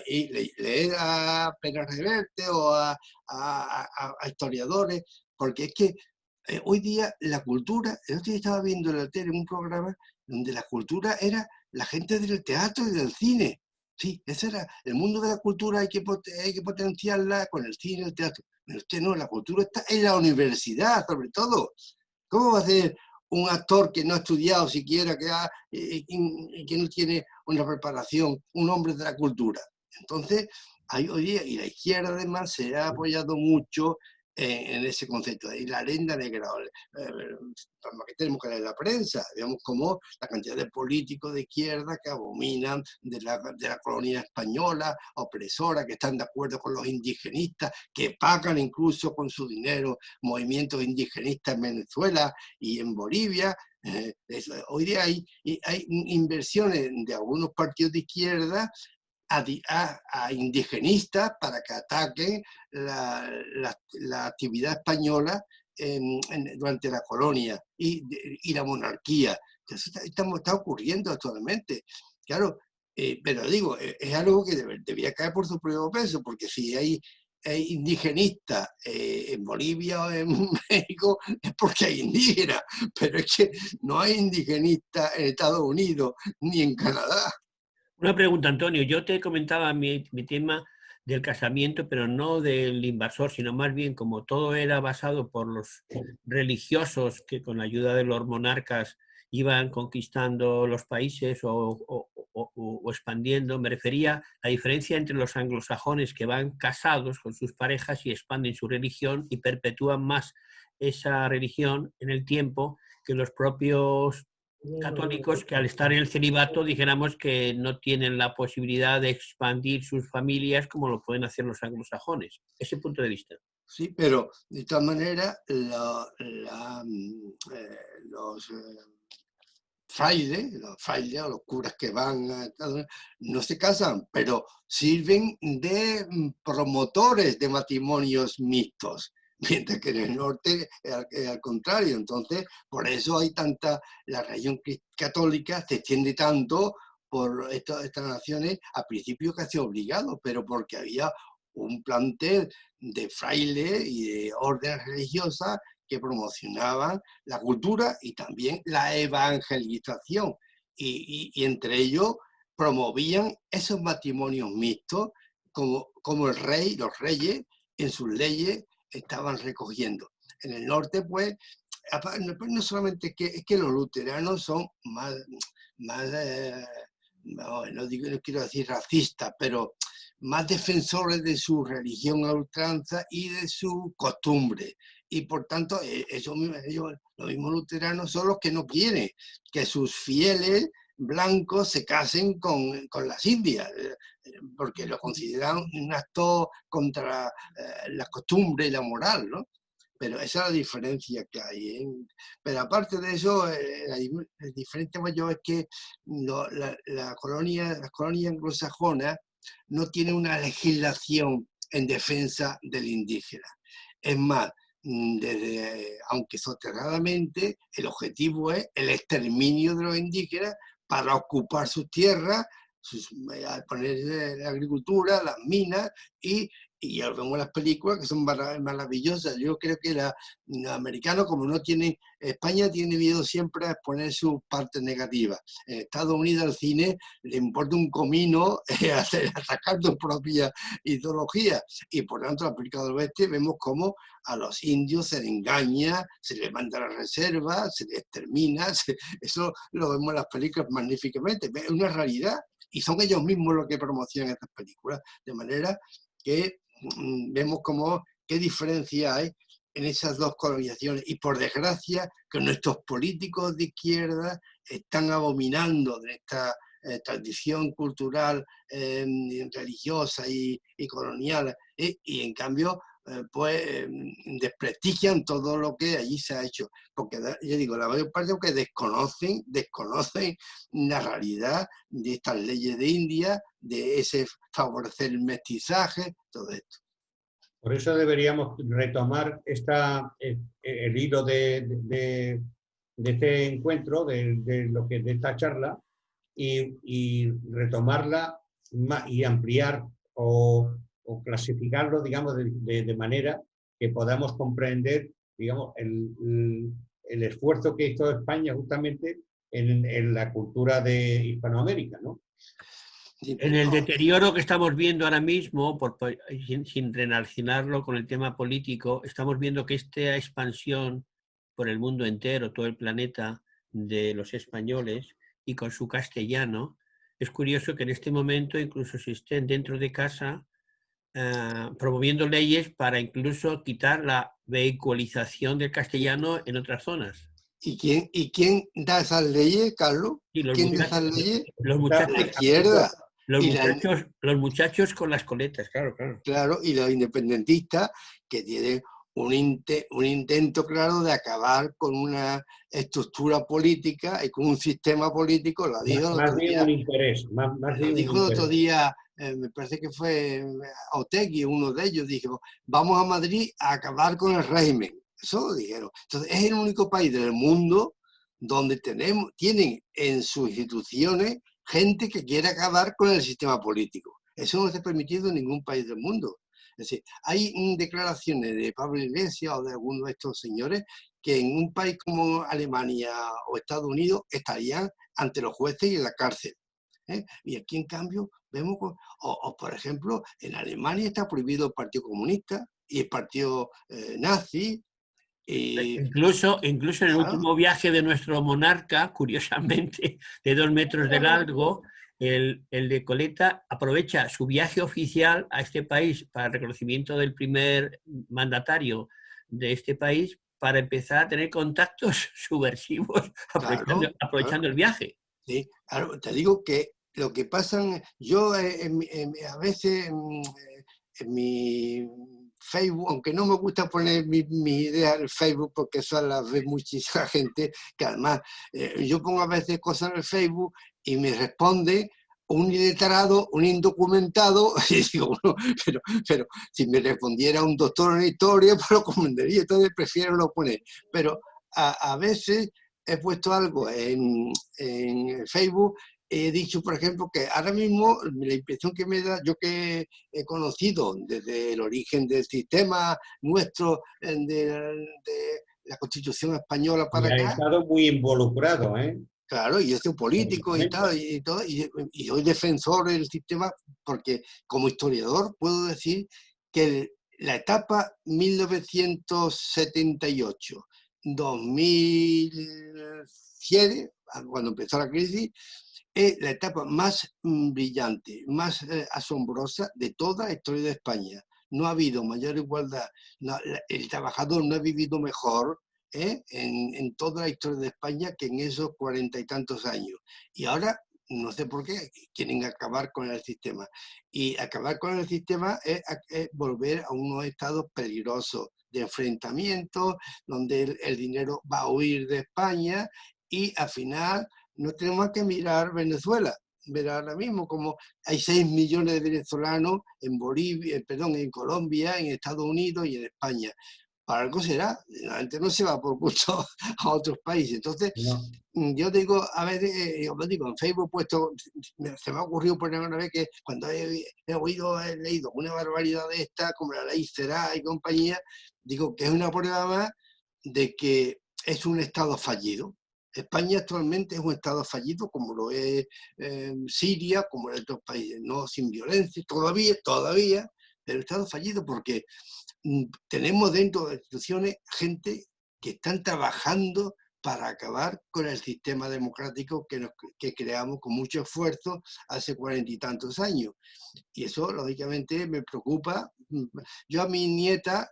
Speaker 2: Y leer a Pérez Reverte o a historiadores, porque es que hoy día la cultura, el otro día estaba viendo en la tele un programa donde la cultura era la gente del teatro y del cine. Sí, ese era el mundo de la cultura, hay que potenciarla con el cine y el teatro. Pero usted no, la cultura está en la universidad, sobre todo. ¿Cómo va a ser un actor que no ha estudiado siquiera, que no tiene una preparación, un hombre de la cultura? Entonces, hoy día, y la izquierda además se ha apoyado mucho en ese concepto. Y la leyenda negra, que tenemos que leer la prensa, vemos como la cantidad de políticos de izquierda que abominan de la colonia española, opresora, que están de acuerdo con los indigenistas, que pagan incluso con su dinero movimientos indigenistas en Venezuela y en Bolivia. Hoy día hay inversiones de algunos partidos de izquierda a indigenistas para que ataquen la actividad española durante la colonia y la monarquía. Eso está ocurriendo actualmente. Claro, pero digo, es algo que debería caer por su propio peso, porque si hay indigenistas en Bolivia o en México, es porque hay indígenas, pero es que no hay indigenistas en Estados Unidos ni en Canadá.
Speaker 1: Una pregunta, Antonio. Yo te comentaba mi tema del casamiento, pero no del invasor, sino más bien como todo era basado por los religiosos que con la ayuda de los monarcas iban conquistando los países o expandiendo. Me refería a la diferencia entre los anglosajones que van casados con sus parejas y expanden su religión y perpetúan más esa religión en el tiempo que los propios católicos, que al estar en el celibato dijéramos que no tienen la posibilidad de expandir sus familias como lo pueden hacer los anglosajones. Ese punto de vista.
Speaker 2: Sí, pero de todas maneras los frailes o los curas que van no se casan, pero sirven de promotores de matrimonios mixtos. Mientras que en el norte es al contrario. Entonces, por eso la religión católica se extiende tanto por estas naciones, al principio casi obligado, pero porque había un plantel de frailes y de órdenes religiosas que promocionaban la cultura y también la evangelización. Y entre ellos promovían esos matrimonios mixtos como el rey, los reyes, en sus leyes estaban recogiendo. En el norte, pues, no solamente es que los luteranos son más no quiero decir racistas, pero más defensores de su religión a ultranza y de su costumbre. Y por tanto, ellos, los mismos luteranos, son los que no quieren que sus fieles blancos se casen con las indias, porque lo consideran un acto contra la costumbre y la moral, ¿no? Pero esa es la diferencia que hay, ¿eh? Pero aparte de eso, la diferencia mayor es que las colonias anglosajonas no tienen una legislación en defensa del indígena. Es más, aunque soterradamente, el objetivo es el exterminio de los indígenas para ocupar sus tierras, poner la agricultura, las minas y ya lo vemos en las películas que son maravillosas. Yo creo que los americanos, como no tienen, España tiene miedo siempre a exponer sus partes negativas. En Estados Unidos al cine le importa un comino atacar su propia ideología. Y por tanto, en la película del oeste vemos cómo a los indios se les engaña, se les manda a la reserva, se les extermina. Eso lo vemos en las películas magníficamente. Es una realidad. Y son ellos mismos los que promocionan estas películas. De manera que vemos como qué diferencia hay en esas dos colonizaciones. Y por desgracia que nuestros políticos de izquierda están abominando de esta tradición cultural, religiosa y colonial, y en cambio pues desprestigian todo lo que allí se ha hecho, porque yo digo, la mayor parte que desconocen la realidad de estas leyes de India, de ese favorecer el mestizaje, todo esto.
Speaker 4: Por eso deberíamos retomar el hilo de este encuentro, de esta charla, y retomarla y ampliar o clasificarlo, digamos, de manera que podamos comprender, digamos, el esfuerzo que hizo España justamente en la cultura de Hispanoamérica, ¿no?
Speaker 1: En el deterioro que estamos viendo ahora mismo, sin relacionarlo con el tema político, estamos viendo que esta expansión por el mundo entero, todo el planeta, de los españoles y con su castellano, es curioso que en este momento incluso se estén dentro de casa promoviendo leyes para incluso quitar la vehiculización del castellano en otras zonas.
Speaker 2: ¿Y quién da esas leyes, Carlos?
Speaker 1: Y
Speaker 2: ¿Quién da esas leyes?
Speaker 1: los
Speaker 2: La
Speaker 1: muchachos,
Speaker 2: izquierda.
Speaker 1: los muchachos con las coletas, claro.
Speaker 2: Claro, y los independentistas que tienen un intento claro de acabar con una estructura política y con un sistema político. Lo dijo el otro día.
Speaker 4: Un interés.
Speaker 2: Lo dijo el otro día, me parece que fue Otegi, uno de ellos, dijo, vamos a Madrid a acabar con el régimen. Eso lo dijeron. Entonces, es el único país del mundo donde tienen en sus instituciones gente que quiere acabar con el sistema político. Eso no está permitido en ningún país del mundo. Es decir, hay declaraciones de Pablo Iglesias o de algunos de estos señores que en un país como Alemania o Estados Unidos estarían ante los jueces y en la cárcel. Y aquí, en cambio, vemos, por ejemplo, en Alemania está prohibido el Partido Comunista y el Partido Nazi.
Speaker 1: Incluso en el último viaje de nuestro monarca, curiosamente, de 2 metros de largo, el de Coleta aprovecha su viaje oficial a este país para el reconocimiento del primer mandatario de este país para empezar a tener contactos subversivos aprovechando el viaje.
Speaker 2: Sí, claro, te digo que lo que pasa, yo a veces en mi Facebook, aunque no me gusta poner mis ideas en el Facebook porque eso las ve muchísima gente, que además yo pongo a veces cosas en el Facebook y me responde un iletrado, un indocumentado, y digo, no, pero si me respondiera un doctor en historia, pues lo comprendería, entonces prefiero no poner. Pero a veces he puesto algo en Facebook. He dicho, por ejemplo, que ahora mismo la impresión que me da, yo que he conocido desde el origen del sistema nuestro, de la Constitución española para acá.
Speaker 4: He estado muy involucrado, ¿eh?
Speaker 2: Claro, y yo soy político y tal, y soy defensor del sistema, porque como historiador puedo decir que la etapa 1978-2007, cuando empezó la crisis, es la etapa más brillante, más asombrosa de toda la historia de España. No ha habido mayor igualdad, el trabajador no ha vivido mejor en toda la historia de España que en esos 40 y tantos años. Y ahora, no sé por qué, quieren acabar con el sistema. Y acabar con el sistema es volver a unos estados peligrosos de enfrentamiento, donde el dinero va a huir de España y al final no tenemos que mirar Venezuela. Ver ahora mismo como hay 6 millones de venezolanos en en Colombia, en Estados Unidos y en España. Para algo será, la gente no se va por gusto a otros países. Entonces, yo digo, a ver, en Facebook he puesto, se me ha ocurrido poner una vez que cuando he leído una barbaridad de esta, como la ley Será y compañía, digo que es una prueba más de que es un Estado fallido. España actualmente es un Estado fallido, como lo es Siria, como en otros países, no sin violencia, todavía, pero Estado fallido porque tenemos dentro de las instituciones gente que están trabajando para acabar con el sistema democrático que creamos con mucho esfuerzo hace 40 y tantos años. Y eso, lógicamente, me preocupa. Yo a mi nieta,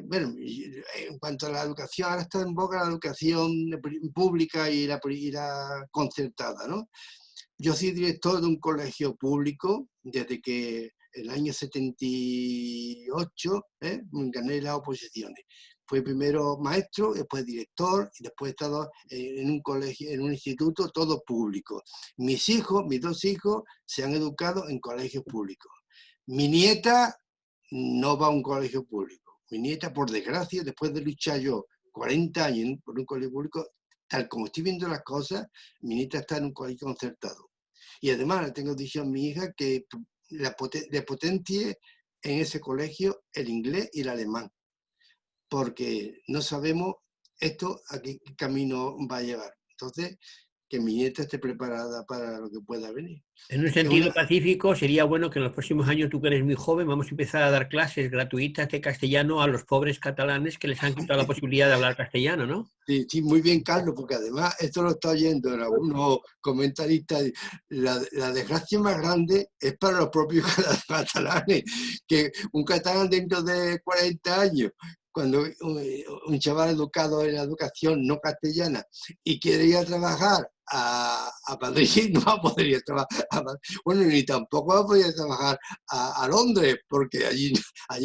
Speaker 2: bueno, en cuanto a la educación, ahora está en boga la educación pública y la concertada, ¿no? Yo soy director de un colegio público desde que el año 78 gané las oposiciones. Fui primero maestro, después director y después he estado en un colegio, en un instituto, todo público. Mis dos hijos, se han educado en colegios públicos. Mi nieta no va a un colegio público. Mi nieta, por desgracia, después de luchar yo 40 años por un colegio público, tal como estoy viendo las cosas, mi nieta está en un colegio concertado. Y además le tengo dicho a mi hija que le potencie en ese colegio el inglés y el alemán, porque no sabemos esto a qué camino va a llevar. Entonces, que mi nieta esté preparada para lo que pueda venir.
Speaker 1: En un sentido pacífico, sería bueno que en los próximos años, tú que eres muy joven, vamos a empezar a dar clases gratuitas de castellano a los pobres catalanes que les han quitado la posibilidad de hablar castellano, ¿no?
Speaker 2: Sí, sí, muy bien, Carlos, porque además esto lo está oyendo en algunos comentaristas. La desgracia más grande es para los propios catalanes, que un catalán dentro de 40 años, cuando un chaval educado en la educación no castellana y quiere ir a trabajar a Madrid, no va a poder ir a trabajar a Madrid. Bueno, ni tampoco va a poder trabajar a Londres, porque allí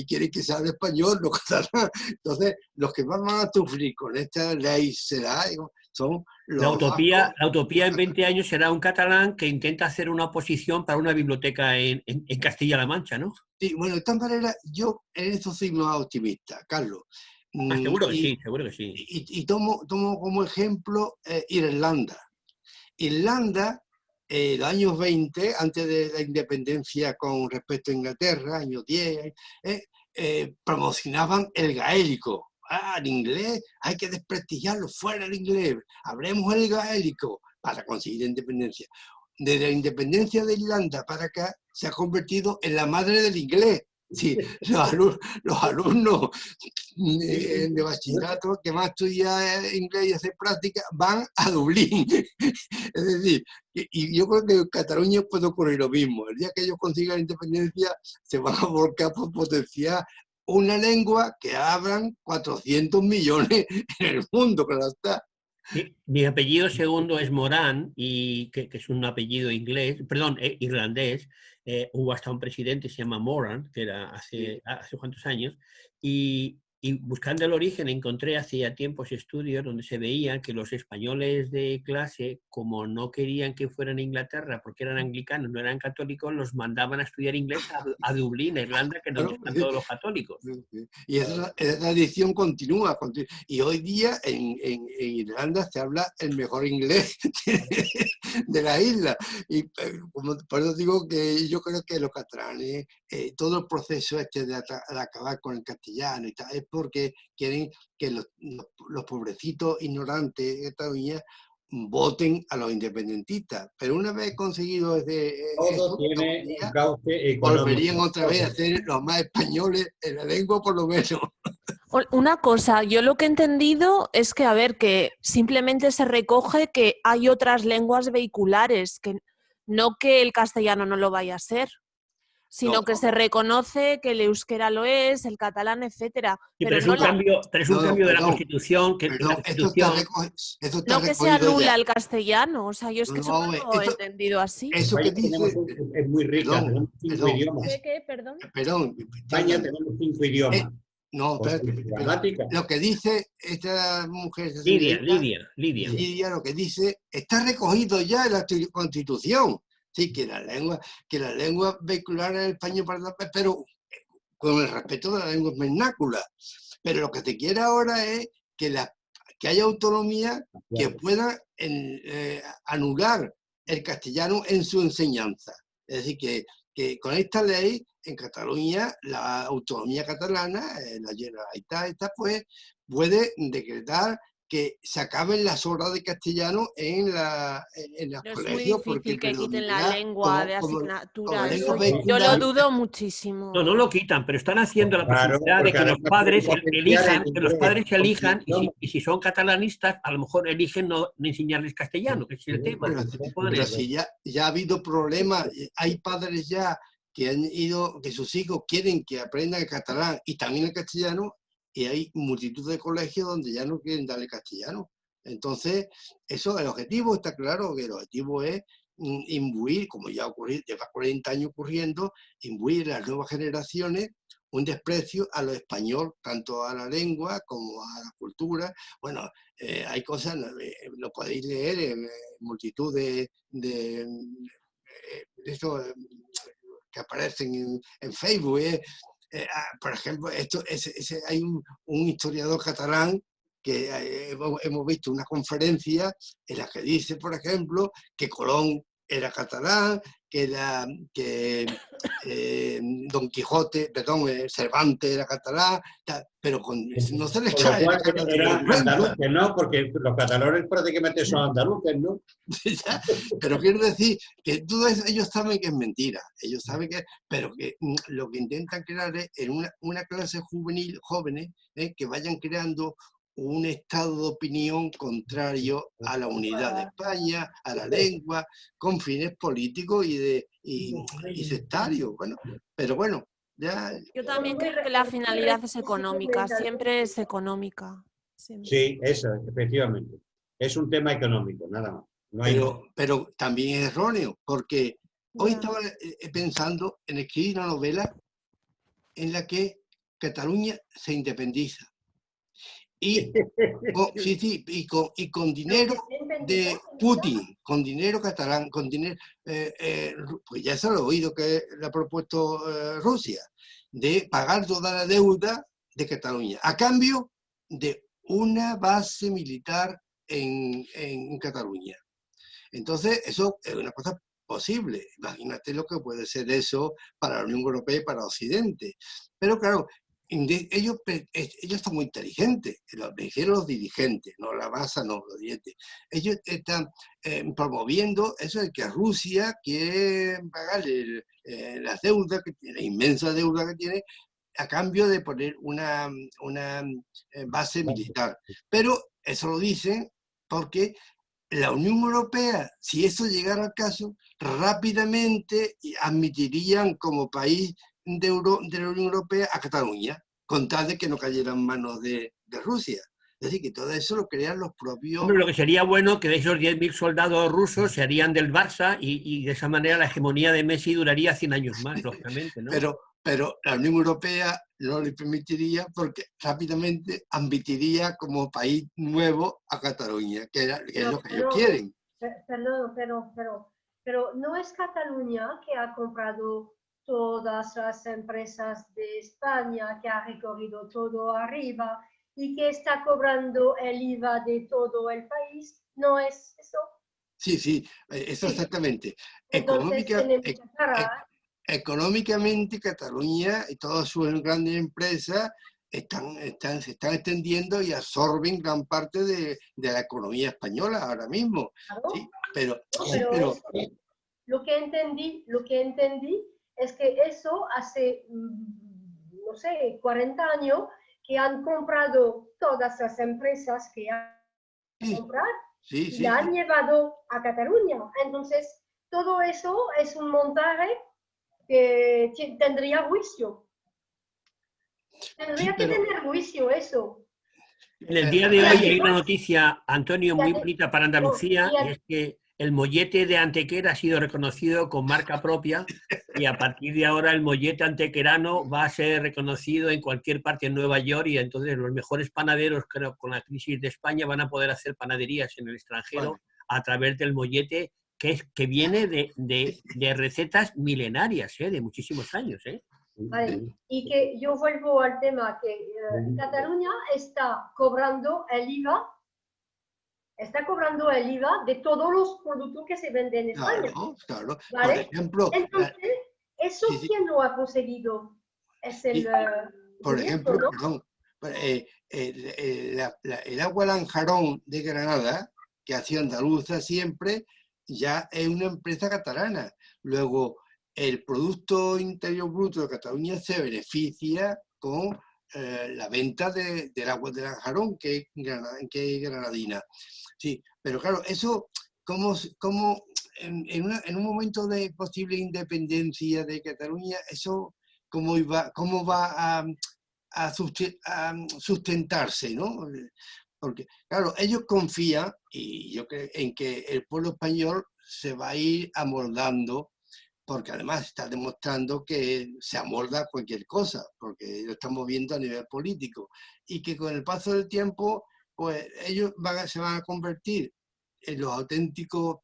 Speaker 2: quieren que se hable español, no catalán. Entonces, los que van a sufrir con esta ley son
Speaker 1: La
Speaker 2: los
Speaker 1: utopía
Speaker 2: vascos.
Speaker 1: en 20 años será un catalán que intenta hacer una oposición para una biblioteca en Castilla-La Mancha, ¿no?
Speaker 2: Sí, bueno, de todas maneras, yo en eso soy más optimista, Carlos.
Speaker 1: Seguro que sí, seguro que sí.
Speaker 2: Y tomo como ejemplo Irlanda. Irlanda, los años 20, antes de la independencia con respecto a Inglaterra, años 10, promocionaban el gaélico. El inglés hay que desprestigiarlo, fuera el inglés, hablemos el gaélico para conseguir la independencia. Desde la independencia de Irlanda para acá se ha convertido en la madre del inglés. Sí, los alumnos de bachillerato que más estudian inglés y hacen práctica van a Dublín. Es decir, y yo creo que en Cataluña puede ocurrir lo mismo. El día que ellos consigan la independencia se van a volcar por potenciar una lengua que hablan 400 millones en el mundo, claro está.
Speaker 1: Mi apellido segundo es Morán, y que es un apellido irlandés. Hubo hasta un presidente, se llama Moran, que era hace cuántos años, y buscando el origen encontré hacía tiempos estudios donde se veía que los españoles de clase, como no querían que fueran a Inglaterra porque eran anglicanos, no eran católicos, los mandaban a estudiar inglés a Dublín, a Irlanda, que es donde están todos los católicos.
Speaker 2: Y esa tradición continúa. Y hoy día en Irlanda se habla el mejor inglés de la isla. Y por eso digo que yo creo que los catalanes, todo el proceso de acabar con el castellano y tal, es porque quieren que los pobrecitos ignorantes de Cataluña voten a los independentistas. Pero una vez conseguido
Speaker 4: todo tiene un cauce económico.
Speaker 2: Volverían otra vez a ser los más españoles en la lengua, por lo menos.
Speaker 5: Una cosa, yo lo que he entendido es que, a ver, que simplemente se recoge que hay otras lenguas vehiculares, que no que el castellano no lo vaya a ser, sino que se reconoce que el euskera lo es, el catalán, etcétera.
Speaker 1: Sí, pero es un cambio de la Constitución.
Speaker 5: No que se anula el castellano, o sea, yo es que eso no lo he entendido así.
Speaker 2: Eso que dice
Speaker 4: es muy rica, tenemos 5 idiomas.
Speaker 5: ¿Qué? Perdón.
Speaker 4: España tenemos 5 idiomas.
Speaker 2: No, lo que dice esta mujer, Lidia, lo que dice, está recogido ya en la Constitución. Sí, que la lengua vehicular es el español, pero con el respeto de la lengua vernácula. Pero lo que se quiere ahora es que haya autonomía que pueda anular el castellano en su enseñanza. Es decir, que con esta ley, en Cataluña, la autonomía catalana, la Generalitat, pues, puede decretar que se acaben las horas de castellano en los
Speaker 5: Pero es muy
Speaker 2: colegios, porque
Speaker 5: difícil que quiten la
Speaker 2: predominará
Speaker 5: lengua de
Speaker 2: como
Speaker 5: asignatura.
Speaker 2: lengua
Speaker 5: Eso yo lo
Speaker 2: vehicular.
Speaker 5: dudo
Speaker 1: No,
Speaker 5: muchísimo.
Speaker 1: no lo quitan, pero están haciendo la
Speaker 4: Claro,
Speaker 1: posibilidad de
Speaker 4: porque
Speaker 1: que los
Speaker 4: además pueden
Speaker 1: padres
Speaker 4: potenciar el
Speaker 1: elijan,
Speaker 4: inglés, porque
Speaker 1: y si son catalanistas, a lo mejor eligen no enseñarles castellano, que es el tema.
Speaker 2: Pero si ya ha habido problemas, hay padres ya que han ido, que sus hijos quieren que aprendan el catalán y también el castellano, y hay multitud de colegios donde ya no quieren darle castellano. Entonces, eso, el objetivo está claro, que el objetivo es imbuir, como ya ocurrió, lleva 40 años ocurriendo, imbuir en las nuevas generaciones un desprecio a lo español, tanto a la lengua como a la cultura. Bueno, hay cosas, lo podéis leer en multitud de eso, que aparecen en Facebook. Por ejemplo, hay un historiador catalán que hemos visto una conferencia en la que dice, por ejemplo, que Colón era catalán, que Don Quijote, perdón, Cervantes era catalán, pero no se les
Speaker 4: Con lo
Speaker 2: cae la
Speaker 4: cual
Speaker 2: cara de
Speaker 4: eran
Speaker 2: vergüenza.
Speaker 4: andaluces, ¿no? Porque los catalanes prácticamente son andaluces, ¿no?
Speaker 2: Pero quiero decir que todo eso ellos saben que es mentira, ellos saben que, pero que lo que intentan crear es en una clase juvenil, jóvenes, que vayan creando un estado de opinión contrario a la unidad de España, a la lengua, con fines políticos y sectarios. Bueno, pero bueno, ya.
Speaker 5: Yo también creo que la finalidad es económica, siempre es económica. Siempre.
Speaker 4: Sí, eso, efectivamente. Es un tema económico, nada más. No hay...
Speaker 2: Pero también es erróneo, porque hoy
Speaker 5: Ya.
Speaker 2: estaba pensando en escribir una novela en la que Cataluña se independiza. Y con dinero de Putin, con dinero catalán, con dinero, pues ya se lo he oído que le ha propuesto Rusia, de pagar toda la deuda de Cataluña, a cambio de una base militar en Cataluña. Entonces, eso es una cosa posible. Imagínate lo que puede ser eso para la Unión Europea y para Occidente. Pero claro, ellos son muy inteligentes, me refiero a los dirigentes, no la masa, no los dirigentes. Ellos están promoviendo eso de que Rusia quiere pagar las deudas, la inmensa deuda que tiene, a cambio de poner una base militar. Pero eso lo dicen porque la Unión Europea, si eso llegara al caso, rápidamente admitirían como país de la Unión Europea a Cataluña, con tal de que no cayera en manos de Rusia. Es decir, que todo eso lo crean los propios...
Speaker 1: Hombre, lo que sería bueno que de esos 10.000 soldados rusos se harían del Barça y de esa manera la hegemonía de Messi duraría 100 años más, lógicamente, ¿no?
Speaker 2: Pero la Unión Europea no le permitiría porque rápidamente admitiría como país nuevo a Cataluña, que es lo que ellos quieren.
Speaker 6: Perdón, pero no es Cataluña que ha comprado todas las empresas de España, que ha recorrido todo arriba y que está cobrando el IVA de todo el país, ¿no es eso?
Speaker 2: Sí, eso exactamente.
Speaker 6: Entonces tenemos que parar.
Speaker 2: Económicamente, Cataluña y todas sus grandes empresas se están extendiendo y absorben gran parte de la economía española ahora mismo.
Speaker 6: Claro.
Speaker 2: ¿Sí? Pero
Speaker 6: lo que entendí es que eso hace, no sé, 40 años que han comprado todas las empresas que han comprado y la han llevado a Cataluña. Entonces, todo eso es un montaje que tendría juicio. Tendría que tener juicio eso.
Speaker 1: En el día de hoy hay una noticia, Antonio, muy bonita para Andalucía, y es que el mollete de Antequera ha sido reconocido con marca propia y a partir de ahora el mollete antequerano va a ser reconocido en cualquier parte de Nueva York y entonces los mejores panaderos, creo, con la crisis de España van a poder hacer panaderías en el extranjero a través del mollete que viene de recetas milenarias, de muchísimos años.
Speaker 6: Vale. Y que yo vuelvo al tema que Cataluña está cobrando el IVA de todos los productos que se venden en España.
Speaker 2: Claro.
Speaker 6: ¿Vale?
Speaker 2: Por ejemplo,
Speaker 6: entonces, ¿eso quién lo ha conseguido? Es el
Speaker 2: por ejemplo,
Speaker 6: ¿no?
Speaker 2: perdón, el agua Lanjarón de Granada, que ha sido andaluza siempre, ya es una empresa catalana. Luego, el Producto Interior Bruto de Cataluña se beneficia con la venta del agua de Lanjarón, que es granadina. Sí, pero claro, eso, ¿cómo en un momento de posible independencia de Cataluña, eso cómo va a sustentarse, ¿no? Porque, claro, ellos confían, y yo creo, en que el pueblo español se va a ir amoldando, porque además está demostrando que se amolda a cualquier cosa, porque lo estamos viendo a nivel político, y que con el paso del tiempo, pues ellos se van a convertir en los auténticos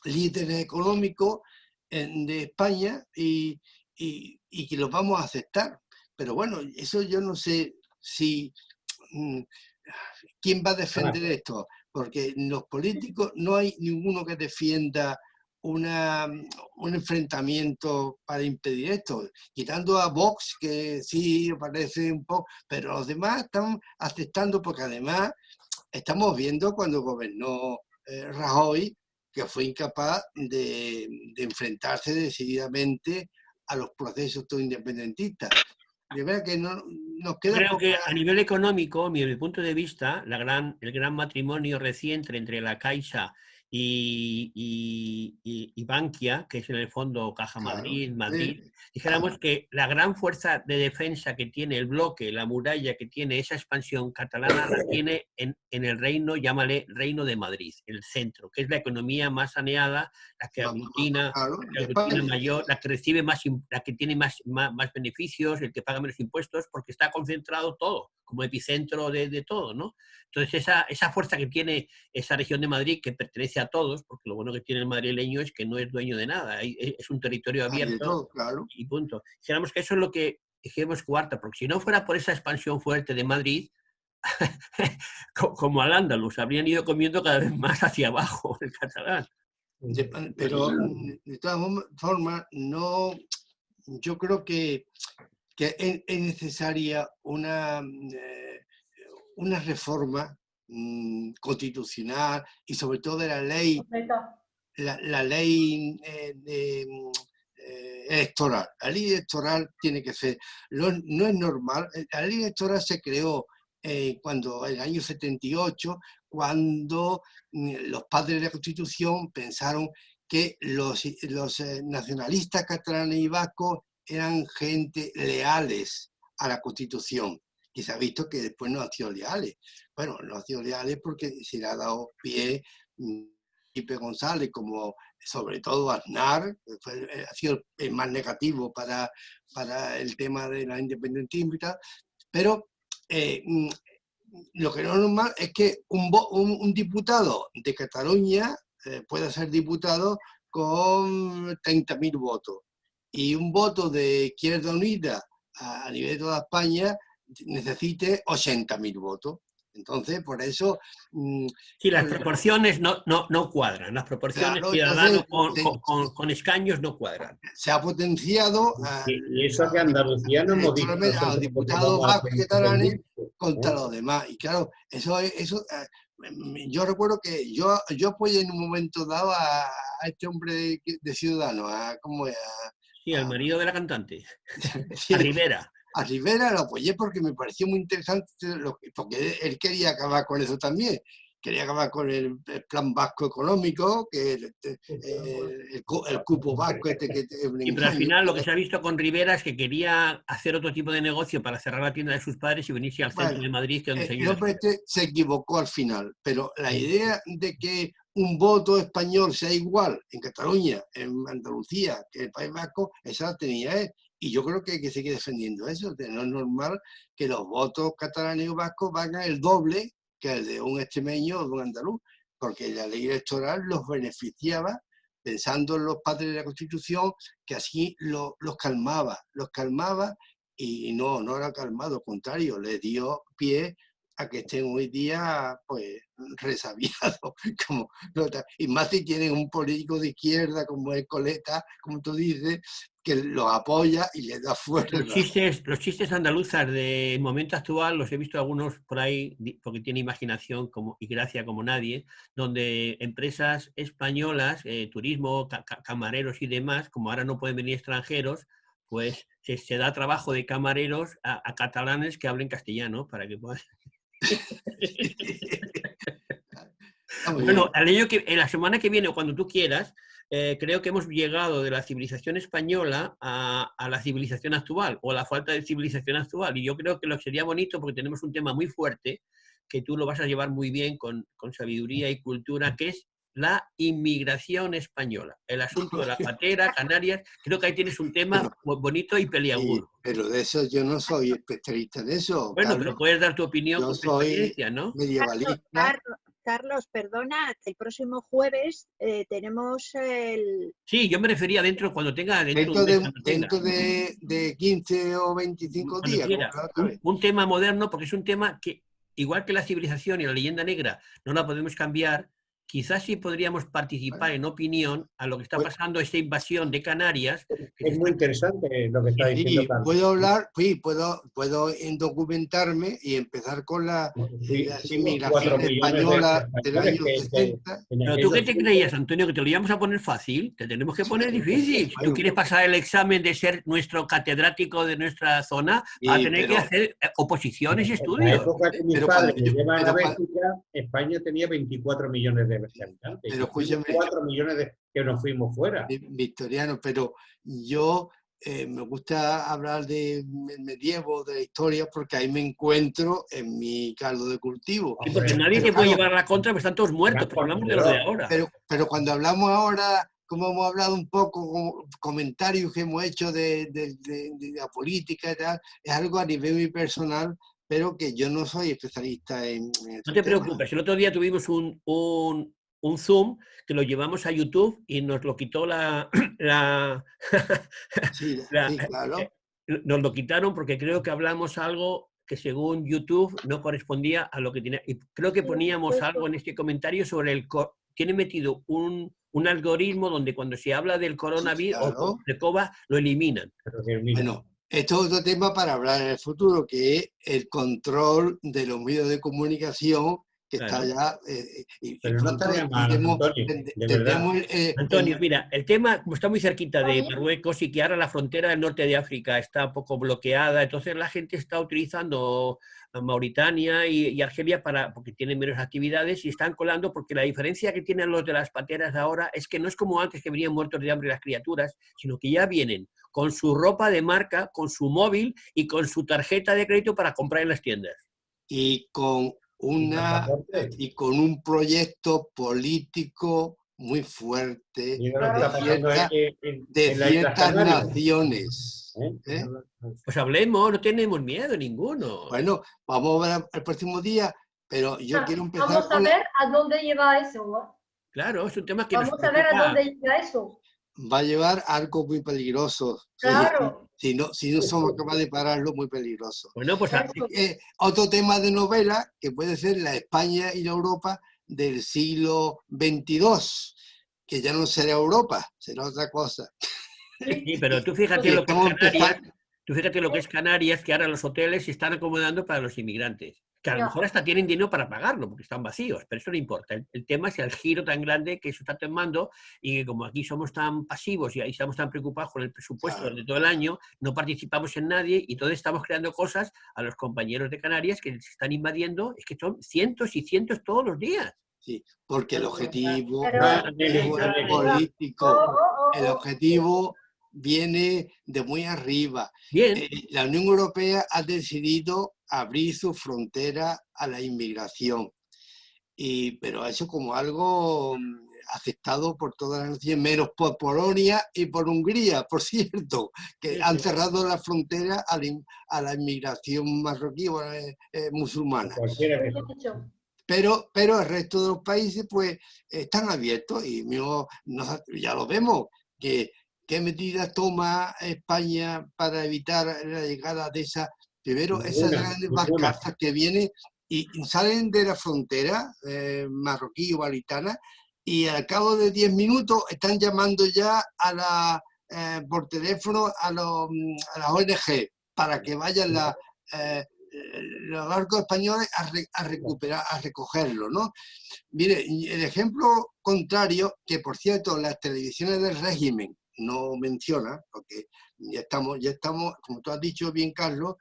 Speaker 2: líderes económicos de España y que los vamos a aceptar. Pero bueno, eso yo no sé si quién va a defender esto, porque los políticos no hay ninguno que defienda un enfrentamiento para impedir esto, quitando a Vox, que sí parece un poco, pero los demás están aceptando, porque además estamos viendo cuando gobernó Rajoy, que fue incapaz de enfrentarse decididamente a los procesos independentistas. De verdad que no, nos queda
Speaker 1: Creo que
Speaker 2: poca...
Speaker 1: a nivel económico, desde mi punto de vista, el gran matrimonio reciente entre la Caixa y Bankia, que es en el fondo Caja
Speaker 2: Claro,
Speaker 1: Madrid, dijéramos que la gran fuerza de defensa que tiene el bloque, la muralla que tiene esa expansión catalana, la tiene en el reino, llámale Reino de Madrid, el centro, que es la economía más saneada, la que aglutina,
Speaker 2: claro,
Speaker 1: la que aglutina mayor, la que recibe más, la que tiene más beneficios, el que paga menos impuestos, porque está concentrado todo, como epicentro de todo, ¿no? Entonces esa fuerza que tiene esa región de Madrid, que pertenece a todos, porque lo bueno que tiene el madrileño es que no es dueño de nada, es un territorio abierto
Speaker 2: todo, claro.
Speaker 1: y punto. Dijéramos que eso es lo que dijimos cuarta, porque si no fuera por esa expansión fuerte de Madrid, como al Andaluz, habrían ido comiendo cada vez más hacia abajo el catalán.
Speaker 2: Pero de todas formas, no, yo creo que es necesaria una reforma constitucional y sobre todo de la ley, la ley electoral. La ley electoral tiene que ser, no es normal, la ley electoral se creó cuando en el año 78, cuando los padres de la Constitución pensaron que los nacionalistas catalanes y vascos eran gente leales a la Constitución, que se ha visto que después no han sido leales. Bueno, no han sido leales porque se le ha dado pie Felipe González, como sobre todo Aznar, ha sido el más negativo para el tema de la independentismo y tal, pero lo que no es normal es que un diputado de Cataluña pueda ser diputado con 30.000 votos y un voto de Izquierda Unida a nivel de toda España necesite 80.000 votos. Entonces, por eso...
Speaker 1: Sí, las proporciones no cuadran. Las proporciones
Speaker 2: claro,
Speaker 1: ciudadanos
Speaker 2: entonces,
Speaker 1: con escaños no cuadran.
Speaker 2: Se ha potenciado
Speaker 4: y eso que Andalucía no hemos dicho
Speaker 2: a los diputados vascos y catalanes contra los demás. Y claro, eso yo recuerdo que yo apoyé en un momento dado a este hombre de Ciudadanos,
Speaker 1: Sí, al marido de la cantante,
Speaker 2: sí,
Speaker 1: a Rivera.
Speaker 2: A Rivera lo apoyé porque me pareció muy interesante, porque él quería acabar con eso también. Quería acabar con el plan vasco económico, que el cupo vasco que es un
Speaker 1: Y pero al
Speaker 2: engaño.
Speaker 1: final lo que se ha visto con Rivera es que quería hacer otro tipo de negocio para cerrar la tienda de sus padres y venirse al centro de Madrid, que es donde
Speaker 2: El hombre se equivocó al final, pero la idea de que un voto español sea igual en Cataluña, en Andalucía, que en el País Vasco, esa la tenía él. Y yo creo que hay que seguir defendiendo eso. No es normal que los votos catalanes y vascos valgan el doble que el de un extremeño o de un andaluz, porque la ley electoral los beneficiaba, pensando en los padres de la Constitución, que así los calmaba y no era calmado, al contrario, les dio pie a que estén hoy día pues resabiados, y más si tienen un político de izquierda como el Coleta, como tú dices, que los apoya y les da fuerza.
Speaker 1: Los chistes andaluzas del momento actual, los he visto algunos por ahí, porque tiene imaginación y gracia como nadie, donde empresas españolas, turismo, camareros y demás, como ahora no pueden venir extranjeros, pues se da trabajo de camareros a catalanes que hablen castellano para que puedan... Bueno, en la semana que viene o cuando tú quieras, creo que hemos llegado de la civilización española a la civilización actual o la falta de civilización actual. Y yo creo que lo que sería bonito, porque tenemos un tema muy fuerte, que tú lo vas a llevar muy bien con sabiduría y cultura, que es la inmigración española. El asunto de la patera, Canarias, creo que ahí tienes un tema bonito y peliagudo.
Speaker 2: Pero de eso yo no soy especialista en eso.
Speaker 1: Bueno,
Speaker 2: Carlos.
Speaker 1: pero puedes dar tu opinión
Speaker 2: Yo
Speaker 1: con tu
Speaker 2: soy
Speaker 1: experiencia, ¿no?
Speaker 2: medievalista.
Speaker 3: Carlos, perdona, el próximo jueves tenemos el...
Speaker 1: Sí, yo me refería cuando tenga...
Speaker 2: Dentro de 15 o 25 días.
Speaker 1: Un tema moderno, porque es un tema que, igual que la civilización y la leyenda negra, no la podemos cambiar. Quizás sí podríamos participar en opinión a lo que está pasando, esta invasión de Canarias.
Speaker 4: Es muy interesante lo que está diciendo Carlos.
Speaker 2: Puedo hablar, puedo documentarme y empezar con la inmigración española del año 60.
Speaker 1: Pero tú qué te creías, Antonio, que te lo íbamos a poner fácil, te tenemos que poner difícil. Si tú quieres pasar el examen de ser nuestro catedrático de nuestra zona, vas a tener que hacer oposiciones y estudios.
Speaker 4: En la época que mis padres llevan a Bélgica, España tenía 24 millones de habitantes.
Speaker 2: Pero escúchame,
Speaker 4: 4 millones que nos fuimos fuera.
Speaker 2: Victoriano, pero yo me gusta hablar del medievo, de la historia, porque ahí me encuentro en mi caldo de cultivo.
Speaker 1: Sí, porque nadie te puede llevar a la contra, porque están todos muertos, pero hablamos de lo de ahora.
Speaker 2: Pero cuando hablamos ahora, como hemos hablado un poco, comentarios que hemos hecho de la política y tal, es algo a nivel muy personal, pero que yo no soy especialista en
Speaker 1: no te preocupes, el otro día tuvimos un Zoom que lo llevamos a YouTube y nos lo quitó
Speaker 2: sí, claro.
Speaker 1: Nos lo quitaron porque creo que hablamos algo que según YouTube no correspondía a lo que tenía. Y creo que poníamos algo en este comentario sobre tiene metido un algoritmo donde cuando se habla del coronavirus o de COVID lo eliminan.
Speaker 2: Bueno, esto es otro tema para hablar en el futuro, que es el control de los medios de comunicación, que está ya...
Speaker 4: pero no estaría mal,
Speaker 1: Antonio, mira, el tema, como está muy cerquita de Marruecos y que ahora la frontera del norte de África está un poco bloqueada, entonces la gente está utilizando Mauritania y Argelia porque tienen menos actividades y están colando, porque la diferencia que tienen los de las pateras ahora es que no es como antes que venían muertos de hambre las criaturas, sino que ya vienen con su ropa de marca, con su móvil y con su tarjeta de crédito para comprar en las tiendas.
Speaker 2: Y con un proyecto político muy fuerte de ciertas naciones.
Speaker 1: Pues hablemos, no tenemos miedo ninguno.
Speaker 2: Bueno, vamos a ver el próximo día, pero yo quiero empezar.
Speaker 6: Vamos a ver a dónde lleva eso, ¿no?
Speaker 1: Claro, es un tema que
Speaker 6: vamos a ver a dónde lleva eso.
Speaker 2: Va a llevar algo muy peligroso.
Speaker 6: Claro.
Speaker 2: Si no somos capaces de pararlo, muy peligroso.
Speaker 1: Bueno, pues
Speaker 2: otro tema de novela que puede ser la España y la Europa del siglo XXII, que ya no será Europa, será otra cosa.
Speaker 1: Sí, pero tú fíjate lo que es Canarias, que ahora los hoteles se están acomodando para los inmigrantes, que a lo mejor hasta tienen dinero para pagarlo, porque están vacíos, pero eso no importa. El tema es el giro tan grande que eso está tomando, y que como aquí somos tan pasivos y ahí estamos tan preocupados con el presupuesto de todo el año, no participamos en nadie, y entonces estamos creando cosas a los compañeros de Canarias que se están invadiendo, es que son cientos y cientos todos los días.
Speaker 2: Sí, porque el objetivo político, el objetivo viene de muy arriba.
Speaker 1: Bien.
Speaker 2: La Unión Europea ha decidido abrir su frontera a la inmigración, pero eso como algo aceptado por todas las naciones, menos por Polonia y por Hungría, por cierto, que han cerrado la frontera a la inmigración marroquí o musulmana. Pero el resto de los países pues están abiertos y ya lo vemos, que ¿qué medidas toma España para evitar la llegada de esas grandes barcazas que vienen y salen de la frontera marroquí o malitana, y al cabo de 10 minutos están llamando ya a por teléfono a las ONG para que vayan los barcos españoles a recuperar, a recogerlo, ¿no? Mire, el ejemplo contrario, que por cierto las televisiones del régimen no menciona, porque ya estamos, como tú has dicho bien, Carlos,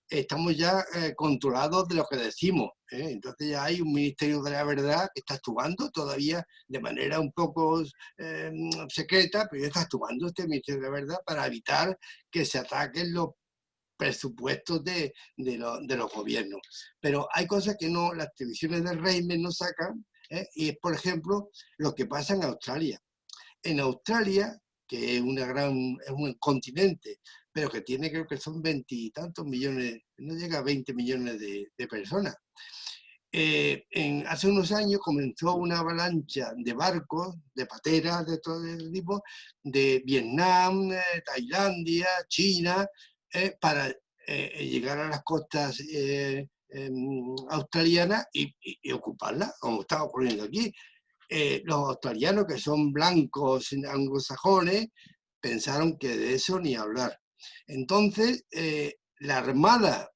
Speaker 2: estamos ya controlados de lo que decimos, ¿eh? Entonces ya hay un Ministerio de la Verdad que está actuando todavía de manera un poco secreta, pero ya está actuando este Ministerio de la Verdad para evitar que se ataquen los presupuestos de los gobiernos. Pero hay cosas que no, las televisiones del régimen no sacan, ¿eh? Y es, por ejemplo, lo que pasa en Australia. En Australia, que es un continente, pero que tiene, creo que son 20 y tantos millones, no llega a 20 millones de personas. Hace unos años comenzó una avalancha de barcos, de pateras de todo el tipo, de Vietnam, Tailandia, China, para llegar a las costas australianas y ocuparlas, como está ocurriendo aquí. Los australianos, que son blancos anglosajones, pensaron que de eso ni hablar. Entonces, la Armada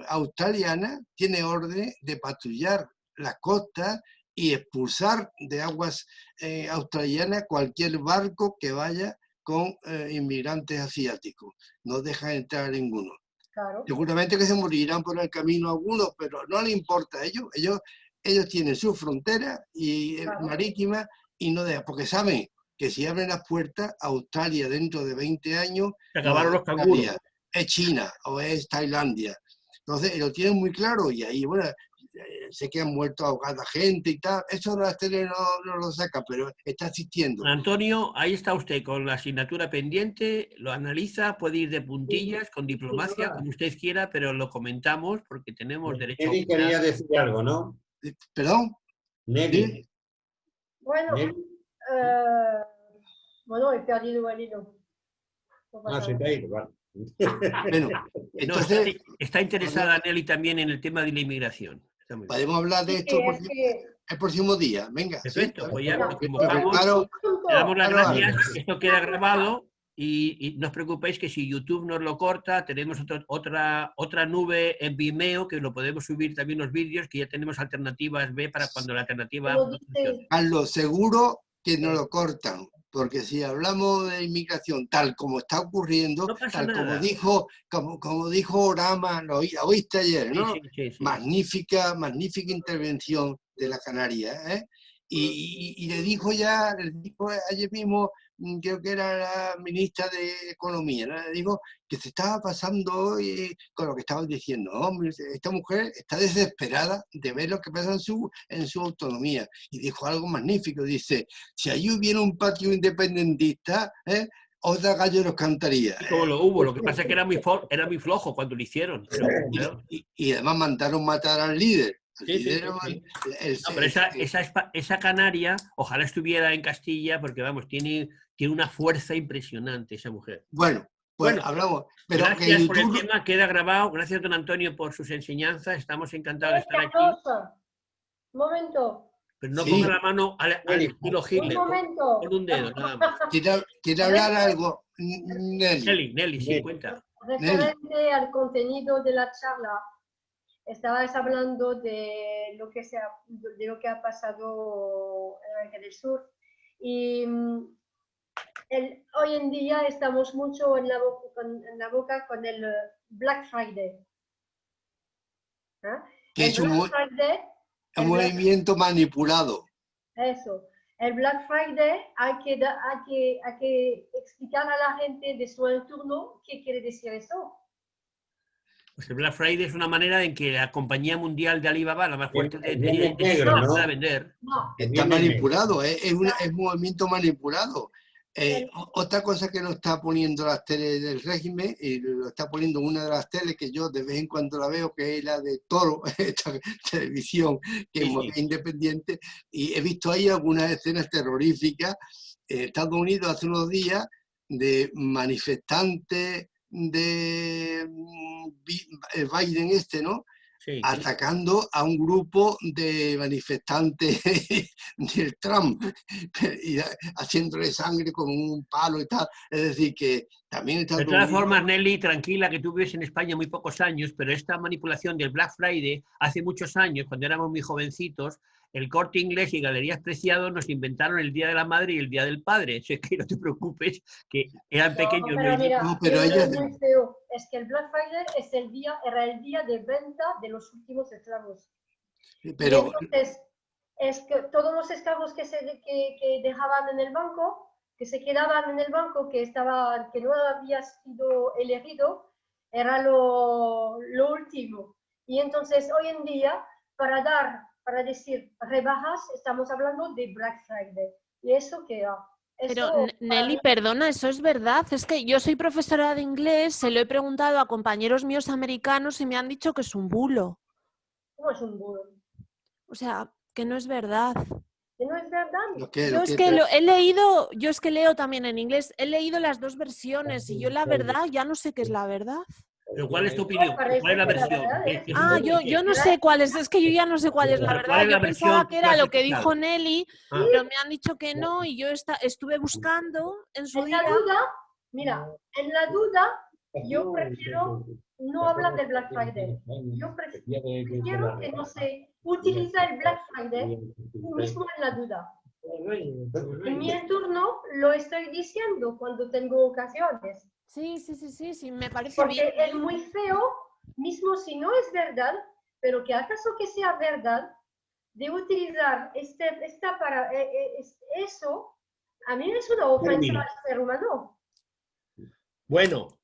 Speaker 2: australiana tiene orden de patrullar las costas y expulsar de aguas australianas cualquier barco que vaya con inmigrantes asiáticos. No dejan entrar ninguno.
Speaker 6: Claro.
Speaker 2: Seguramente que se morirán por el camino algunos, pero no les importa a ellos. Ellos tienen su frontera y marítima y no dejan, porque saben que si abren las puertas, Australia dentro de 20 años
Speaker 1: Se acabaron los canguros.
Speaker 2: es China o es Tailandia. Entonces lo tienen muy claro y ahí, bueno, sé que han muerto ahogada gente y tal. Eso las tele no lo saca, pero está existiendo.
Speaker 1: Antonio, ahí está usted con la asignatura pendiente, lo analiza, puede ir de puntillas, con diplomacia, como usted quiera, pero lo comentamos porque tenemos derecho a
Speaker 4: Nelly quería decir algo, ¿no?
Speaker 2: ¿Perdón?
Speaker 4: Nelly.
Speaker 6: Bueno,
Speaker 4: Nelly.
Speaker 6: bueno, he perdido el hilo. No pasa
Speaker 4: Se
Speaker 6: nada.
Speaker 4: te ha ido, vale.
Speaker 2: Bueno, entonces
Speaker 1: está interesada Nelly también en el tema de la inmigración. Está muy bien.
Speaker 2: podemos hablar de
Speaker 6: Sí,
Speaker 2: esto
Speaker 6: es que
Speaker 2: el próximo día. Venga.
Speaker 1: Perfecto,
Speaker 2: ¿sí?
Speaker 1: pues ya
Speaker 6: No.
Speaker 1: nos convocamos,
Speaker 2: Claro,
Speaker 1: le damos las
Speaker 2: claro,
Speaker 1: gracias, esto queda grabado y no os preocupéis que si YouTube nos lo corta, tenemos otra nube en Vimeo que lo podemos subir también los vídeos, que ya tenemos alternativas B para cuando la alternativa
Speaker 6: como
Speaker 1: no funcione.
Speaker 6: dice,
Speaker 2: Carlos, seguro que no lo cortan, porque si hablamos de inmigración tal como está ocurriendo,
Speaker 1: No pasa
Speaker 2: tal
Speaker 1: nada.
Speaker 2: como dijo Orama, lo oíste ayer, ¿no?
Speaker 1: Sí.
Speaker 2: Magnífica intervención de la Canaria, ¿eh? Y le dijo ayer mismo, creo que era la ministra de Economía, ¿no? Le dijo que se estaba pasando hoy con lo que estaban diciendo. Hombre, esta mujer está desesperada de ver lo que pasa en su autonomía. Y dijo algo magnífico, dice, si allí hubiera un patio independentista, otra gallo nos cantaría.
Speaker 1: Y como lo hubo, lo que pasa es que era muy flojo cuando lo hicieron. Pero, claro.
Speaker 2: Y además mandaron matar al líder.
Speaker 1: Sí. No, pero esa canaria, ojalá estuviera en Castilla, porque vamos, tiene una fuerza impresionante esa mujer.
Speaker 2: Bueno, hablamos. Pero
Speaker 1: gracias
Speaker 2: que
Speaker 1: por el
Speaker 2: YouTube,
Speaker 1: tema, queda grabado. Gracias, don Antonio, por sus enseñanzas. Estamos encantados de estar aquí.
Speaker 6: Carlos, un momento,
Speaker 1: Pero no
Speaker 2: Sí.
Speaker 1: ponga la mano al estilo
Speaker 6: un
Speaker 1: Hitler,
Speaker 6: momento.
Speaker 1: con un dedo, nada más.
Speaker 2: ¿quiere hablar algo, Nelly?
Speaker 1: Nelly, sí, cuenta.
Speaker 6: Referente al contenido de la charla, estabais hablando de lo que ha pasado en América del Sur y hoy en día estamos mucho en la boca con el Black Friday.
Speaker 2: Que es un movimiento manipulado.
Speaker 6: Eso. El Black Friday hay que explicar a la gente de su entorno qué quiere decir eso.
Speaker 1: Pues el Black Friday es una manera en que la compañía mundial de Alibaba, la más fuerte de
Speaker 4: negro, ¿no?
Speaker 1: pueda vender.
Speaker 6: No.
Speaker 2: Está manipulado, es un movimiento manipulado. Otra cosa que nos está poniendo las teles del régimen, y lo está poniendo una de las teles que yo de vez en cuando la veo, que es la de Toro, esta televisión que es independiente, y he visto ahí algunas escenas terroríficas en Estados Unidos hace unos días de manifestantes de Biden ¿no?
Speaker 1: Sí, sí.
Speaker 2: atacando a un grupo de manifestantes del Trump y haciéndole sangre con un palo y tal. Es decir, que también
Speaker 1: De
Speaker 2: Estados
Speaker 1: todas
Speaker 2: Unidos...
Speaker 1: formas, Nelly, tranquila, que tú vives en España muy pocos años, pero esta manipulación del Black Friday, hace muchos años, cuando éramos muy jovencitos, el Corte Inglés y Galerías Preciados nos inventaron el Día de la Madre y el Día del Padre. Así que no te preocupes, que eran
Speaker 6: No,
Speaker 1: pequeños
Speaker 6: pero mira,
Speaker 2: No, pero
Speaker 6: es
Speaker 2: ellos...
Speaker 6: muy feo. Es que el Black Friday era el día de venta de los últimos esclavos. Y
Speaker 2: Pero
Speaker 6: entonces, es que todos los esclavos que dejaban en el banco, que se quedaban en el banco, que no había sido elegido, era lo último. Y entonces, hoy en día, para decir rebajas, estamos hablando de Black Friday. Y eso queda.
Speaker 5: Pero
Speaker 6: Eso, para
Speaker 5: Nelly,
Speaker 6: mí,
Speaker 5: perdona, eso es verdad. Es que yo soy profesora de inglés, se lo he preguntado a compañeros míos americanos y me han dicho que es un bulo.
Speaker 6: no es un bulo.
Speaker 5: O sea, que no es verdad.
Speaker 6: Que no es verdad.
Speaker 5: Yo es que he leído, yo es que leo también en inglés, he leído las dos versiones y yo la verdad ya no sé qué es la verdad.
Speaker 1: Pero ¿cuál es tu opinión?
Speaker 6: Parece
Speaker 1: ¿Cuál es la
Speaker 6: que la
Speaker 1: versión?
Speaker 6: verdad es
Speaker 1: ¿Que es un bulo?
Speaker 5: Yo no sé cuál es que yo ya no sé cuál es la
Speaker 1: ¿Pero cuál
Speaker 5: verdad.
Speaker 1: es la
Speaker 5: Yo pensaba
Speaker 1: versión
Speaker 5: que
Speaker 1: que tú
Speaker 5: era
Speaker 1: has
Speaker 5: lo que
Speaker 1: escuchado?
Speaker 5: dijo Nelly,
Speaker 1: Ah,
Speaker 5: pero me han dicho que no y yo estuve buscando en su
Speaker 6: En la
Speaker 5: día.
Speaker 6: duda, mira, en la duda, yo prefiero no hablar de Black Friday. Yo prefiero que no se utilice el Black Friday tú mismo en la duda. En mi entorno lo estoy diciendo cuando tengo ocasiones,
Speaker 5: Sí, me parece
Speaker 6: porque
Speaker 5: bien.
Speaker 6: es muy feo, mismo si no es verdad, pero que acaso que sea verdad, de utilizar eso, a mí es una ofensa
Speaker 1: Término.
Speaker 6: al ser humano.
Speaker 1: Bueno,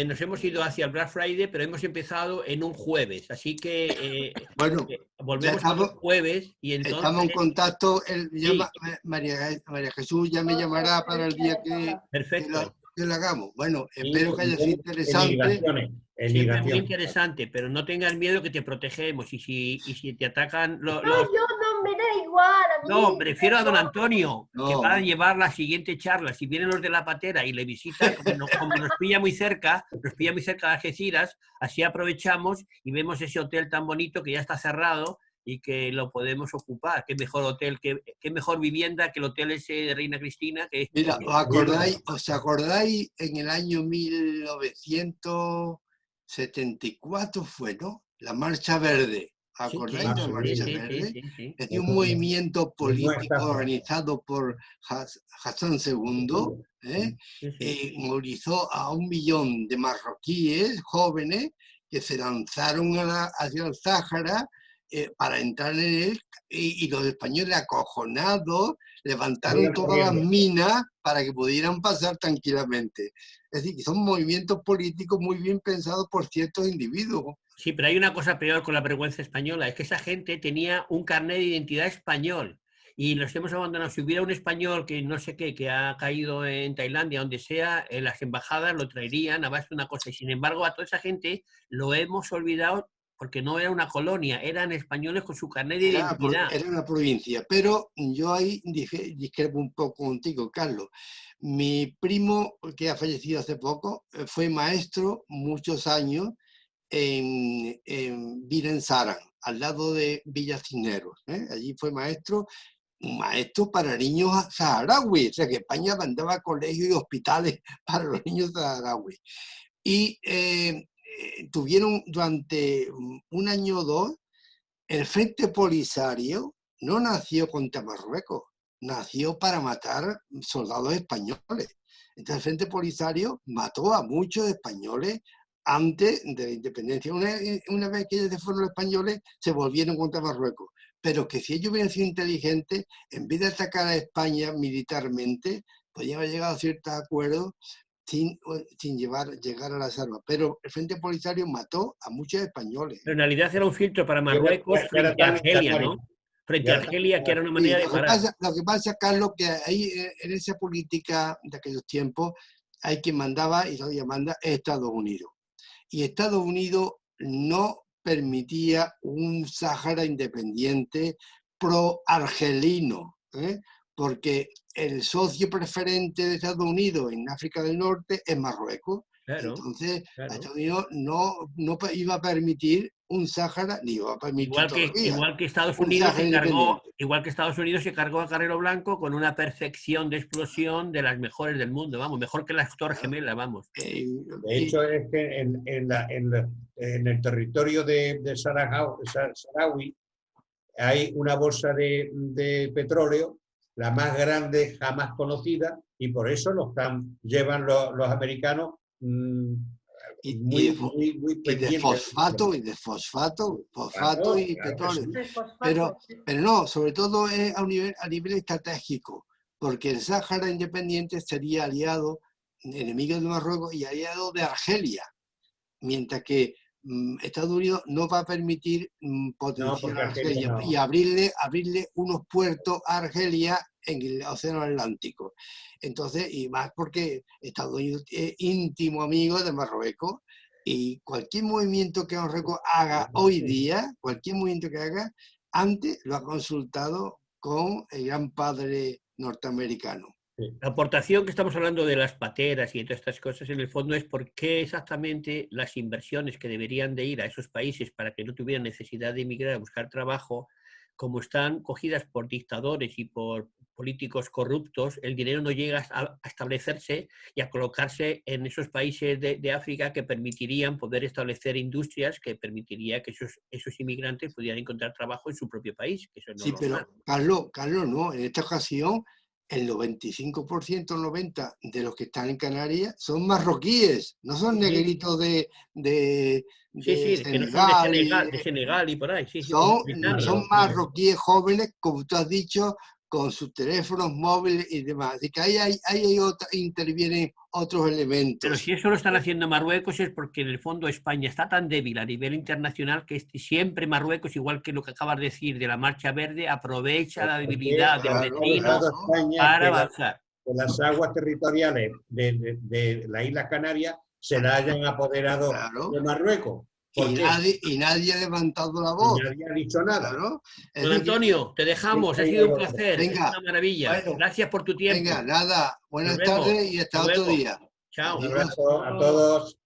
Speaker 1: nos hemos ido hacia el Black Friday, pero hemos empezado en un jueves, así que
Speaker 2: bueno,
Speaker 1: volvemos
Speaker 2: ya
Speaker 1: a los jueves y
Speaker 2: estamos en
Speaker 1: entonces...
Speaker 2: contacto.
Speaker 1: Sí,
Speaker 2: María Jesús ya me llamará para el día que
Speaker 1: perfecto.
Speaker 2: lo hagamos. Bueno,
Speaker 4: Y
Speaker 2: espero que haya sido
Speaker 4: en
Speaker 2: interesante.
Speaker 1: Siempre muy
Speaker 4: migraciones.
Speaker 1: interesante, pero no tengas miedo que te protegemos y si te atacan
Speaker 6: No, yo no me da igual a
Speaker 1: No,
Speaker 6: mí.
Speaker 1: prefiero a don Antonio, que va a
Speaker 2: No,
Speaker 1: llevar la siguiente charla. Si vienen los de la patera y le visitan, como nos pilla muy cerca de Algeciras, así aprovechamos y vemos ese hotel tan bonito que ya está cerrado y que lo podemos ocupar. Qué mejor hotel, qué mejor vivienda que el hotel ese de Reina Cristina.
Speaker 2: mira, ¿os acordáis en el año 1974 fue, ¿no? La Marcha Verde.
Speaker 1: Sí,
Speaker 2: ¿Acordáis
Speaker 1: sí,
Speaker 2: de la Marcha
Speaker 1: sí,
Speaker 2: Verde?
Speaker 1: sí, sí.
Speaker 2: Es un movimiento político
Speaker 4: estafa.
Speaker 2: organizado por Hassan II, movilizó a 1 millón de marroquíes jóvenes que se lanzaron hacia el Sáhara para entrar en él, y los españoles acojonados levantaron todas las minas para que pudieran pasar tranquilamente. Es decir, que son movimientos políticos muy bien pensados por ciertos individuos.
Speaker 1: Sí, pero hay una cosa peor con la vergüenza española, es que esa gente tenía un carnet de identidad español y los hemos abandonado. Si hubiera un español que no sé qué, que ha caído en Tailandia, donde sea, las embajadas lo traerían a base de una cosa. Y sin embargo, a toda esa gente lo hemos olvidado porque no era una colonia, eran españoles con su carnet de identidad.
Speaker 2: Era una provincia, pero yo ahí discrepo un poco contigo, Carlos. Mi primo, que ha fallecido hace poco, fue maestro muchos años en Virensaran, al lado de Villa Cisneros. Allí fue maestro, un maestro para niños saharauis, o sea que España mandaba colegios y hospitales para los niños saharauis. Y tuvieron durante 1 año o 2, el Frente Polisario no nació contra Marruecos, nació para matar soldados españoles. Entonces el Frente Polisario mató a muchos españoles antes de la independencia. Una vez que ellos se fueron los españoles, se volvieron contra Marruecos. Pero que si ellos hubieran sido inteligentes, en vez de atacar a España militarmente, podían haber llegado a ciertos acuerdos sin llegar a las armas. Pero el Frente Polisario mató a muchos españoles.
Speaker 1: Pero en realidad era un filtro para Marruecos frente a Argelia, ¿no? Frente a Argelia, que era una manera de parar.
Speaker 2: Lo que pasa, Carlos, que ahí en esa política de aquellos tiempos hay quien mandaba y todavía manda Estados Unidos. Y Estados Unidos no permitía un Sáhara independiente pro-argelino, porque el socio preferente de Estados Unidos en África del Norte es Marruecos.
Speaker 1: Claro,
Speaker 2: Entonces,
Speaker 1: claro.
Speaker 2: Estados Unidos no iba a permitir un Sáhara, ni iba a permitir todavía
Speaker 1: Igual que Estados
Speaker 2: un
Speaker 1: Unidos
Speaker 2: Sáhara independiente.
Speaker 1: igual que Estados Unidos se cargó a Carrero Blanco con una perfección de explosión de las mejores del mundo, vamos, mejor que las Torres Gemelas, vamos.
Speaker 4: De hecho, es que en el territorio de Saharaui hay una bolsa de petróleo, la más grande jamás conocida, y por eso llevan los americanos muy
Speaker 2: y de fosfato,
Speaker 4: Claro,
Speaker 2: y
Speaker 4: claro que
Speaker 2: petróleo.
Speaker 4: sí.
Speaker 6: El fosfato,
Speaker 2: Pero
Speaker 6: sí.
Speaker 2: no, sobre todo es a nivel estratégico, porque el Sáhara independiente sería aliado, enemigo de Marruecos y aliado de Argelia, mientras que Estados Unidos no va a permitir potenciar
Speaker 4: porque
Speaker 2: a
Speaker 4: Argelia
Speaker 2: Argelia
Speaker 4: no.
Speaker 2: y abrirle unos puertos a Argelia en el Océano Atlántico. Entonces, y más porque Estados Unidos es íntimo amigo de Marruecos, y cualquier movimiento que Marruecos haga hoy día, cualquier movimiento que haga, antes lo ha consultado con el gran padre norteamericano.
Speaker 1: La aportación que estamos hablando de las pateras y de todas estas cosas, en el fondo, es por qué exactamente las inversiones que deberían de ir a esos países para que no tuvieran necesidad de emigrar a buscar trabajo, como están cogidas por dictadores y por políticos corruptos, el dinero no llega a establecerse y a colocarse en esos países de África que permitirían poder establecer industrias que permitiría que esos inmigrantes pudieran encontrar trabajo en su propio país, que eso no
Speaker 2: Sí,
Speaker 1: es
Speaker 2: pero
Speaker 1: normal.
Speaker 2: Carlos, no, en esta ocasión el 95%, 90% de los que están en Canarias son marroquíes, no son negritos de
Speaker 1: Sí, que no son de
Speaker 2: Senegal,
Speaker 1: Senegal y por ahí, sí,
Speaker 2: son
Speaker 1: británicos.
Speaker 2: marroquíes jóvenes, como tú has dicho, con sus teléfonos móviles y demás. Así que ahí intervienen otros
Speaker 1: Pero
Speaker 2: elementos.
Speaker 1: si eso lo están haciendo Marruecos es porque en el fondo España está tan débil a nivel internacional que siempre Marruecos, igual que lo que acabas de decir de la Marcha Verde, aprovecha la debilidad del vecino para avanzar.
Speaker 4: Que las aguas territoriales de las Islas Canarias se la hayan apoderado
Speaker 2: Claro.
Speaker 4: de Marruecos.
Speaker 2: Y nadie ha levantado la
Speaker 4: Y
Speaker 2: voz.
Speaker 4: nadie ha dicho nada.
Speaker 2: Claro.
Speaker 1: Don Antonio, te dejamos, ha sido un placer,
Speaker 2: Venga,
Speaker 1: es una maravilla.
Speaker 2: bueno,
Speaker 1: Gracias por tu tiempo.
Speaker 2: venga, nada, buenas
Speaker 1: Nos vemos.
Speaker 2: tardes y hasta otro
Speaker 1: luego.
Speaker 2: día.
Speaker 1: Chao.
Speaker 4: Un abrazo a todos.